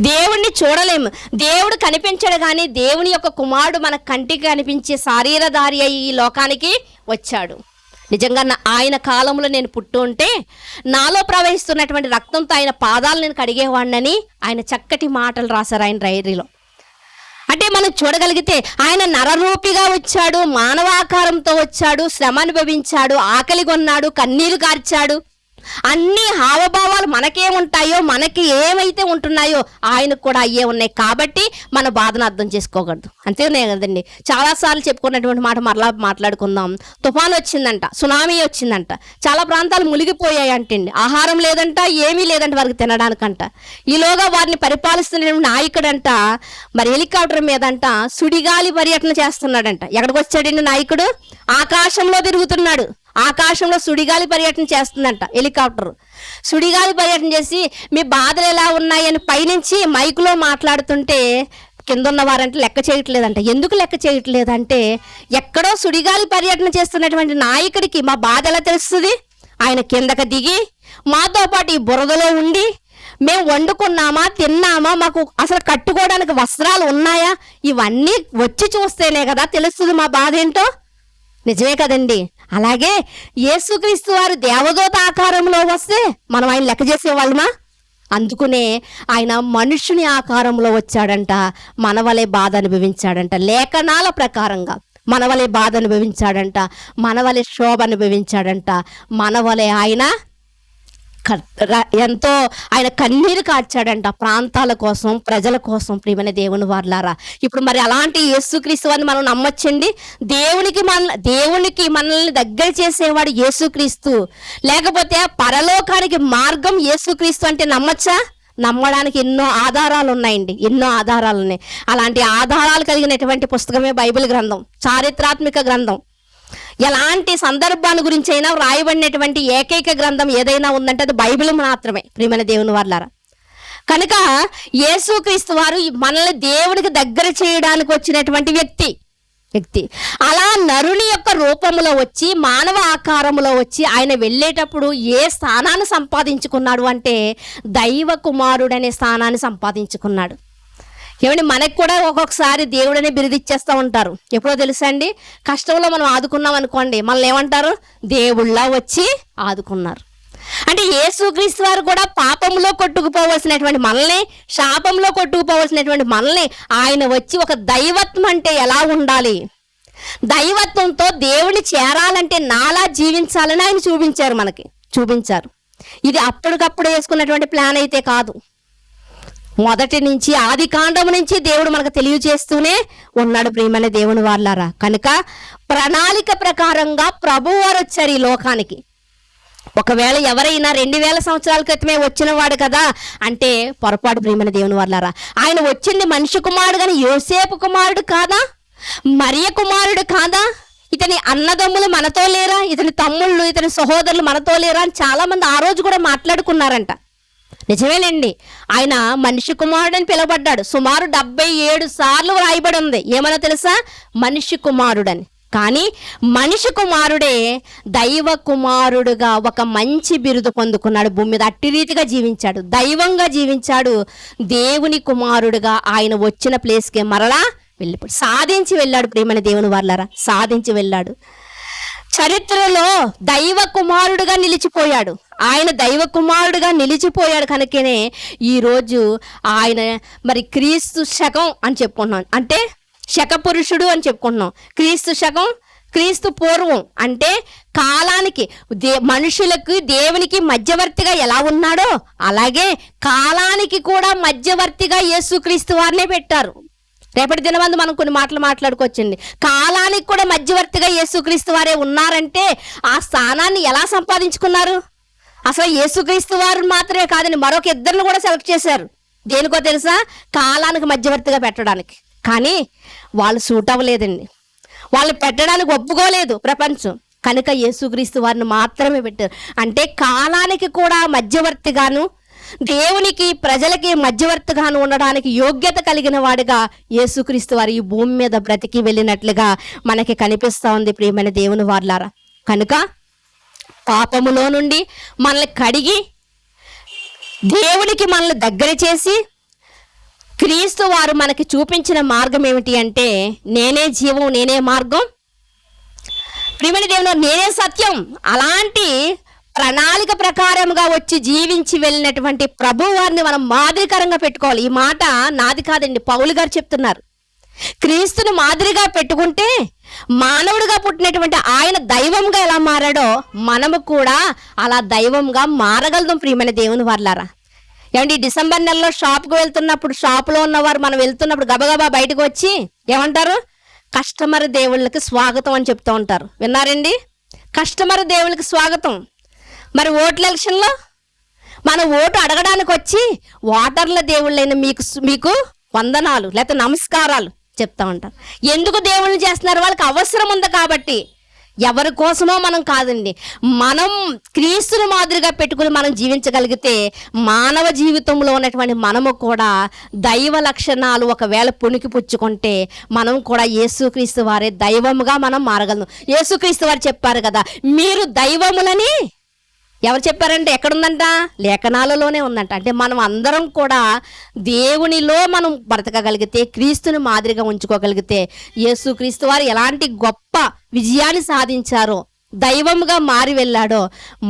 దేవుణ్ణి చూడలేము, దేవుడు కనిపించడు కానీ దేవుని యొక్క కుమారుడు మన కంటికి కనిపించే శరీరధారి అయి ఈ లోకానికి వచ్చాడు. నిజంగా ఆయన కాలంలో నేను పుట్టు ఉంటే నాలో ప్రవహిస్తున్నటువంటి రక్తంతో ఆయన పాదాలు నేను కడిగేవాడినని ఆయన చక్కటి మాటలు రాశారు ఆయన డైరీలో. అంటే మనం చూడగలిగితే ఆయన నరరూపిగా వచ్చాడు, మానవాకారంతో వచ్చాడు, శ్రమ అనుభవించాడు, ఆకలి కొన్నాడు, కన్నీరు కార్చాడు. అన్ని హావభావాలు మనకేముంటాయో, మనకి ఏమైతే ఉంటున్నాయో ఆయనకు కూడా అయ్యే ఉన్నాయి. కాబట్టి మన బాధను అర్థం చేసుకోకూడదు. అంతేనే కదండి, చాలాసార్లు చెప్పుకున్నటువంటి మాట మరలా మాట్లాడుకుందాం. తుఫాను వచ్చిందంట, సునామీ వచ్చిందంట, చాలా ప్రాంతాలు మునిగిపోయాయి అంటండి. ఆహారం లేదంట, ఏమీ లేదంట వారికి తినడానికంట. ఈలోగా వారిని పరిపాలిస్తున్న నాయకుడంట మరి హెలికాప్టర్ మీదంట సుడిగాలి పర్యటన చేస్తున్నాడంట. ఎక్కడికి వచ్చాడండి నాయకుడు? ఆకాశంలో తిరుగుతున్నాడు. ఆకాశంలో సుడిగాలి పర్యటన చేస్తుందంట హెలికాప్టర్. సుడిగాలి పర్యటన చేసి మీ బాధలు ఎలా ఉన్నాయని పైనుంచి మైకులో మాట్లాడుతుంటే కింద ఉన్న వారంటే లెక్క చేయట్లేదంట. ఎందుకు లెక్క చేయట్లేదంటే ఎక్కడో సుడిగాలి పర్యటన చేస్తున్నటువంటి నాయకుడికి మా బాధ ఎలా తెలుస్తుంది? ఆయన కిందకి దిగి మాతో పాటు ఈ బురదలో ఉండి మేము వండుకున్నామా, తిన్నామా, మాకు అసలు కట్టుకోవడానికి వస్త్రాలు ఉన్నాయా, ఇవన్నీ వచ్చి చూస్తేనే కదా తెలుస్తుంది మా బాధ ఏంటో. నిజమే కదండి. అలాగే యేసుక్రీస్తు వారు దేవదూత ఆకారంలో వస్తే మనం ఆయన లెక్క చేసేవాళ్ళమా? అందుకునే ఆయన మనుషుని ఆకారంలో వచ్చాడంట, మనవలే బాధ అనుభవించాడంట. లేఖనాల ప్రకారంగా మనవలే బాధ అనుభవించాడంట, మనవలే శోభ అనుభవించాడంట, మనవలే ఆయన ఎంతో ఆయన కన్నీరు కార్చాడంట ప్రాంతాల కోసం, ప్రజల కోసం. ప్రియమైన దేవుని వారలారా, ఇప్పుడు మరి అలాంటి యేసుక్రీస్తు వారిని మనం నమ్మొచ్చండి. దేవునికి మనల్ని దగ్గర చేసేవాడు యేసుక్రీస్తు. లేకపోతే పరలోకానికి మార్గం యేసుక్రీస్తు అంటే నమ్మచ్చా? నమ్మడానికి ఎన్నో ఆధారాలు ఉన్నాయండి, ఎన్నో ఆధారాలు ఉన్నాయి. అలాంటి ఆధారాలు కలిగినటువంటి పుస్తకమే బైబిల్ గ్రంథం, చారిత్రాత్మక గ్రంథం. ఎలాంటి సందర్భాల గురించి అయినా వ్రాయబడినటువంటి ఏకైక గ్రంథం ఏదైనా ఉందంటే అది బైబిల్ మాత్రమే. ప్రియమైన దేవుని వారలారా, కనుక యేసుక్రీస్తు వారు మనల్ని దేవునికి దగ్గర చేయడానికి వచ్చినటువంటి వ్యక్తి. అలా నరుని యొక్క రూపంలో వచ్చి, మానవ ఆకారంలో వచ్చి ఆయన వెళ్ళేటప్పుడు ఏ స్థానాన్ని సంపాదించుకున్నాడు అంటే దైవ కుమారుడు అనే స్థానాన్ని సంపాదించుకున్నాడు. ఏమండి, మనకు కూడా ఒక్కొక్కసారి దేవుడనే బిరుదిచ్చేస్తూ ఉంటారు. ఎప్పుడో తెలుసా అండి, కష్టంలో మనం ఆదుకున్నాం అనుకోండి, మనల్ని ఏమంటారు? దేవుళ్ళ వచ్చి ఆదుకున్నారు. అంటే యేసుక్రీస్తు వారు కూడా పాపంలో కొట్టుకుపోవలసినటువంటి మనల్ని, శాపంలో కొట్టుకుపోవలసినటువంటి మనల్ని ఆయన వచ్చి ఒక దైవత్వం అంటే ఎలా ఉండాలి, దైవత్వంతో దేవుని చేరాలంటే నాలా జీవించాలని ఆయన చూపించారు. ఇది అప్పటికప్పుడు వేసుకున్నటువంటి ప్లాన్ అయితే కాదు. మొదటి నుంచి, ఆది కాండం నుంచి దేవుడు మనకు తెలియజేస్తూనే ఉన్నాడు. ప్రియమైన దేవుని వారలారా, కనుక ప్రణాళిక ప్రకారంగా ప్రభువారు వచ్చారు ఈ లోకానికి. ఒకవేళ ఎవరైనా 2000 సంవత్సరాల క్రితమే వచ్చిన వాడు కదా అంటే పొరపాటు. ప్రియమైన దేవుని వారలారా, ఆయన వచ్చింది మనిషి కుమారుడు కానీ యోసేపు కుమారుడు కాదా, మరియ కుమారుడు కాదా? ఇతని అన్నదమ్ములు మనతో లేరా, ఇతని తమ్ముళ్ళు, ఇతని సహోదరులు మనతో లేరా అని చాలా మంది ఆ రోజు కూడా మాట్లాడుకున్నారంట. నిజమేనండి, ఆయన మనిషి కుమారుడు అని పిలువబడ్డాడు. సుమారు 77 సార్లు రాయబడి ఉంది. ఏమన్నా తెలుసా? మనిషి కుమారుడని. కానీ మనిషి కుమారుడే దైవ కుమారుడుగా ఒక మంచి బిరుదు పొందుకున్నాడు. భూమి మీద అట్టి రీతిగా జీవించాడు, దైవంగా జీవించాడు. దేవుని కుమారుడుగా ఆయన వచ్చిన ప్లేస్కే మరలా వెళ్ళిపోయాడు, సాధించి వెళ్ళాడు. ప్రియమైన దేవుని వారలారా, సాధించి వెళ్ళాడు. చరిత్రలో దైవ కుమారుడుగా నిలిచిపోయాడు. ఆయన దైవ కుమారుడుగా నిలిచిపోయాడు కనుకనే ఈరోజు ఆయన మరి క్రీస్తు శకం అని చెప్పుకుంటున్నాం, అంటే శక పురుషుడు అని చెప్పుకుంటున్నాం. క్రీస్తు శకం, క్రీస్తు పూర్వం అంటే కాలానికి, మనుషులకు దేవునికి మధ్యవర్తిగా ఎలా ఉన్నాడో అలాగే కాలానికి కూడా మధ్యవర్తిగా యేసుక్రీస్తు వారినే పెట్టారు. రేపటి దినమందు మనం కొన్ని మాటలు మాట్లాడుకోవచ్చండి. కాలానికి కూడా మధ్యవర్తిగా యేసుక్రీస్తు వారే ఉన్నారంటే ఆ స్థానాన్ని ఎలా సంపాదించుకున్నారు? అసలు యేసుక్రీస్తు వారు మాత్రమే కాదండి, మరొక ఇద్దరిని కూడా సెలెక్ట్ చేశారు. దేనికో తెలుసా? కాలానికి మధ్యవర్తిగా పెట్టడానికి. కానీ వాళ్ళు సూట్ అవ్వలేదండి, వాళ్ళు పెట్టడానికి ఒప్పుకోలేదు ప్రపంచం. కనుక యేసుక్రీస్తు వారిని మాత్రమే పెట్టారు. అంటే కాలానికి కూడా మధ్యవర్తిగాను, దేవునికి ప్రజలకి మధ్యవర్తిగాను ఉండడానికి యోగ్యత కలిగిన వాడిగా యేసుక్రీస్తు వారు ఈ భూమి మీద బ్రతికి వెళ్ళినట్లుగా మనకి కనిపిస్తూ ఉంది. ప్రియమైన దేవుని వారలారా, కనుక పాపములో నుండి మనల్ని కడిగి దేవునికి మనల్ని దగ్గర చేసి క్రీస్తు వారు మనకి చూపించిన మార్గం ఏమిటి అంటే నేనే జీవం, నేనే మార్గం, ప్రియమైన దేవుని నేనే సత్యం. అలాంటి ప్రణాళిక ప్రకారంగా వచ్చి జీవించి వెళ్ళినటువంటి ప్రభు వారిని మనం మాదిరికరంగా పెట్టుకోవాలి. ఈ మాట నాది కాదండి, పౌలు గారు చెప్తున్నారు. క్రీస్తుని మాదిరిగా పెట్టుకుంటే మానవుడిగా పుట్టినటువంటి ఆయన దైవంగా ఎలా మారాడో మనము కూడా అలా దైవంగా మారగలుగుతాం. ప్రియమైన దేవుని వారలారా, ఏమండి డిసెంబర్ నెలలో షాప్కి వెళ్తున్నప్పుడు, షాప్లో ఉన్నవారు మనం వెళ్తున్నప్పుడు గబగబా బయటకు వచ్చి ఏమంటారు? కస్టమర్ దేవుళ్ళకి స్వాగతం అని చెప్తూ ఉంటారు. విన్నారండి? కస్టమర్ దేవుళ్ళకి స్వాగతం. మరి ఓట్ల ఎలక్షన్లో మన ఓటు అడగడానికి వచ్చి ఓటర్ల దేవుళ్ళైన మీకు వందనాలు లేకపోతే నమస్కారాలు చెప్తా ఉంటారు. ఎందుకు దేవుళ్ళు చేస్తున్నారు? వాళ్ళకి అవసరం ఉంది కాబట్టి. ఎవరి కోసమో మనం కాదండి. మనం క్రీస్తుని మాదిరిగా పెట్టుకుని మనం జీవించగలిగితే మానవ జీవితంలో ఉన్నటువంటి మనము కూడా దైవ లక్షణాలు ఒకవేళ పుణికి పుచ్చుకుంటే మనం కూడా యేసుక్రీస్తు వారే దైవముగా మనం మారగలం. యేసుక్రీస్తు వారు చెప్పారు కదా, మీరు దైవములని. ఎవరు చెప్పారంటే ఎక్కడుందంట? లేఖనాలలోనే ఉందంట. అంటే మనం అందరం కూడా దేవునిలో మనం బ్రతకగలిగితే, క్రీస్తుని మాదిరిగా ఉంచుకోగలిగితే, యేసుక్రీస్తు వారు ఎలాంటి గొప్ప విజయాన్ని సాధించారో, దైవముగా మారి వెళ్ళాడో,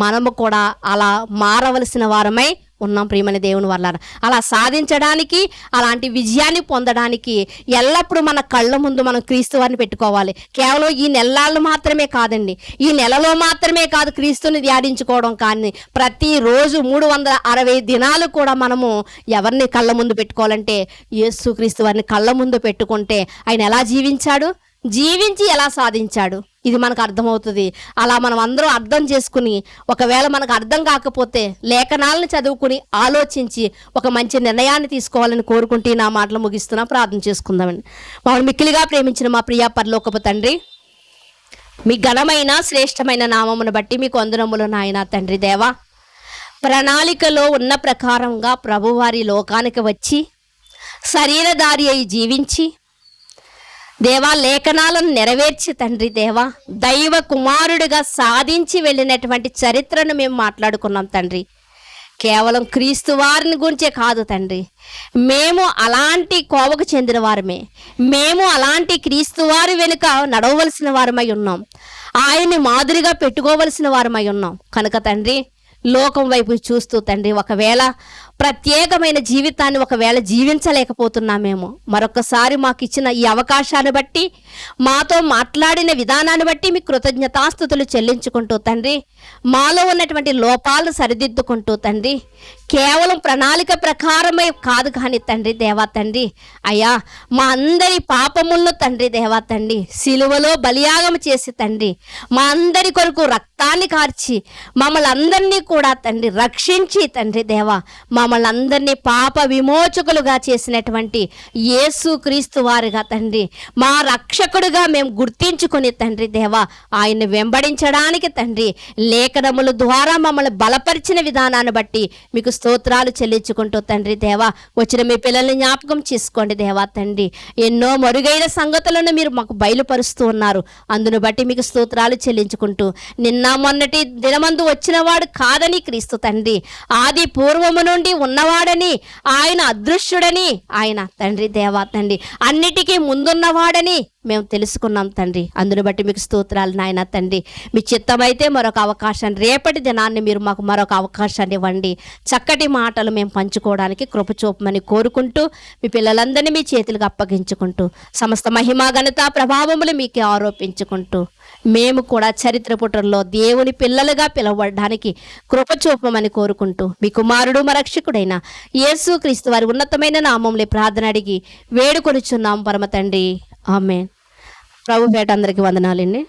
మనము కూడా అలా మారవలసిన వారమై ఉన్నాం ప్రియమైన దేవుని వల్ల. అలా సాధించడానికి, అలాంటి విజయాన్ని పొందడానికి ఎల్లప్పుడూ మన కళ్ళ ముందు మనం క్రీస్తు వారిని పెట్టుకోవాలి. కేవలం ఈ నెలలు మాత్రమే కాదండి, ఈ నెలలో మాత్రమే కాదు క్రీస్తుని ధ్యానించుకోవడం, కానీ ప్రతిరోజు 360 దినాలు కూడా మనము ఎవరిని కళ్ళ ముందు పెట్టుకోవాలంటే యేసుక్రీస్తు వారిని కళ్ళ ముందు పెట్టుకుంటే ఆయన ఎలా జీవించాడు, జీవించి ఎలా సాధించాడు, ఇది మనకు అర్థమవుతుంది. అలా మనం అందరం అర్థం చేసుకుని, ఒకవేళ మనకు అర్థం కాకపోతే లేఖనాలను చదువుకుని ఆలోచించి ఒక మంచి నిర్ణయాన్ని తీసుకోవాలని కోరుకుంటే నా మాటలు ముగిస్తున్నా. ప్రార్థన చేసుకుందామండి. మమ్మల్ని మిక్కిలిగా ప్రేమించిన మా ప్రియ పరలోకపు తండ్రి, మీ ఘనమైన శ్రేష్టమైన నామమును బట్టి మీకు వందనములు నాయన తండ్రి దేవా. ప్రణాళికలో ఉన్న ప్రకారంగా ప్రభువారి లోకానికి వచ్చి శరీరధారి అయి జీవించి దేవా, లేఖనాలను నెరవేర్చి తండ్రి దేవా, దైవ కుమారుడిగా సాధించి వెళ్ళినటువంటి చరిత్రను మేము మాట్లాడుకున్నాం తండ్రి. కేవలం క్రీస్తు వారిని గురించే కాదు తండ్రి, మేము అలాంటి కోవకు చెందిన వారమే, మేము అలాంటి క్రీస్తు వారి వెనుక నడవవలసిన వారమై ఉన్నాం, ఆయన్ని మాదిరిగా పెట్టుకోవలసిన వారమై ఉన్నాం. కనుక తండ్రి, లోకం వైపు చూస్తూ తండ్రి ఒకవేళ ప్రత్యేకమైన జీవితాన్ని ఒకవేళ జీవించలేకపోతున్నామేమో, మరొకసారి మాకు ఇచ్చిన ఈ అవకాశాన్ని బట్టి, మాతో మాట్లాడిన విధానాన్ని బట్టి మీకు కృతజ్ఞతాస్తుతులు చెల్లించుకుంటూ తండ్రి, మాలో ఉన్నటువంటి లోపాలను సరిదిద్దుకుంటూ తండ్రి, కేవలం ప్రణాళిక ప్రకారమే కాదు కానీ తండ్రి దేవా తండ్రి, అయ్యా మా అందరి పాపములను తండ్రి దేవా తండ్రి సిలువలో బలియాగం చేసి తండ్రి, మా అందరి కొరకు రక్తాన్ని కార్చి మమ్మల్ని అందరినీ కూడా తండ్రి రక్షించి తండ్రి దేవా, మమ్మల్ని అందరినీ పాప విమోచకులుగా చేసినటువంటి యేసుక్రీస్తు వారిగా తండ్రి, మా రక్షకుడుగా మేము గుర్తించుకొని తండ్రి దేవా, ఆయన్ని వెంబడించడానికి తండ్రి లేఖనముల ద్వారా మమ్మల్ని బలపరిచిన విధానాన్ని బట్టి మీకు స్తోత్రాలు చెల్లించుకుంటూ తండ్రి దేవా, వచ్చిన మీ పిల్లల్ని జ్ఞాపకం చేసుకోండి దేవా తండ్రి. ఎన్నో మరుగైన సంగతులను మీరు మాకు బయలుపరుస్తూ ఉన్నారు, అందును బట్టి మీకు స్తోత్రాలు చెల్లించుకుంటూ, నిన్న మొన్నటి దినమందు వచ్చినవాడు కాదని క్రీస్తు తండ్రి, ఆది పూర్వము నుండి ఉన్నవాడని, ఆయన అదృశ్యుడని, ఆయన తండ్రి దేవా తండ్రి అన్నిటికీ ముందున్నవాడని మేము తెలుసుకున్నాం తండ్రి. అందును బట్టి మీకు స్తోత్రాలు నాయన తండ్రి. మీ చిత్తమైతే మరొక అవకాశాన్ని, రేపటి దినాన్ని మీరు మాకు మరొక అవకాశాన్ని ఇవ్వండి. చక్కటి మాటలు మేము పంచుకోవడానికి కృప చూపమని కోరుకుంటూ, మీ పిల్లలందరినీ మీ చేతులకు అప్పగించుకుంటూ, సమస్త మహిమా ఘనత ప్రభావములు మీకే ఆరోపించుకుంటూ, మేము కూడా చరిత్ర పుటల్లో దేవుని పిల్లలుగా పిలువబడడానికి కృప చూపమని కోరుకుంటూ, మీ కుమారుడు మా రక్షకుడైన యేసుక్రీస్తు వారి ఉన్నతమైన నామములో ప్రార్థన అడిగి వేడుకొనుచున్నాం పరమ తండ్రి, ఆమేన్. ప్రభు పేట అందరికీ వందనాలండి.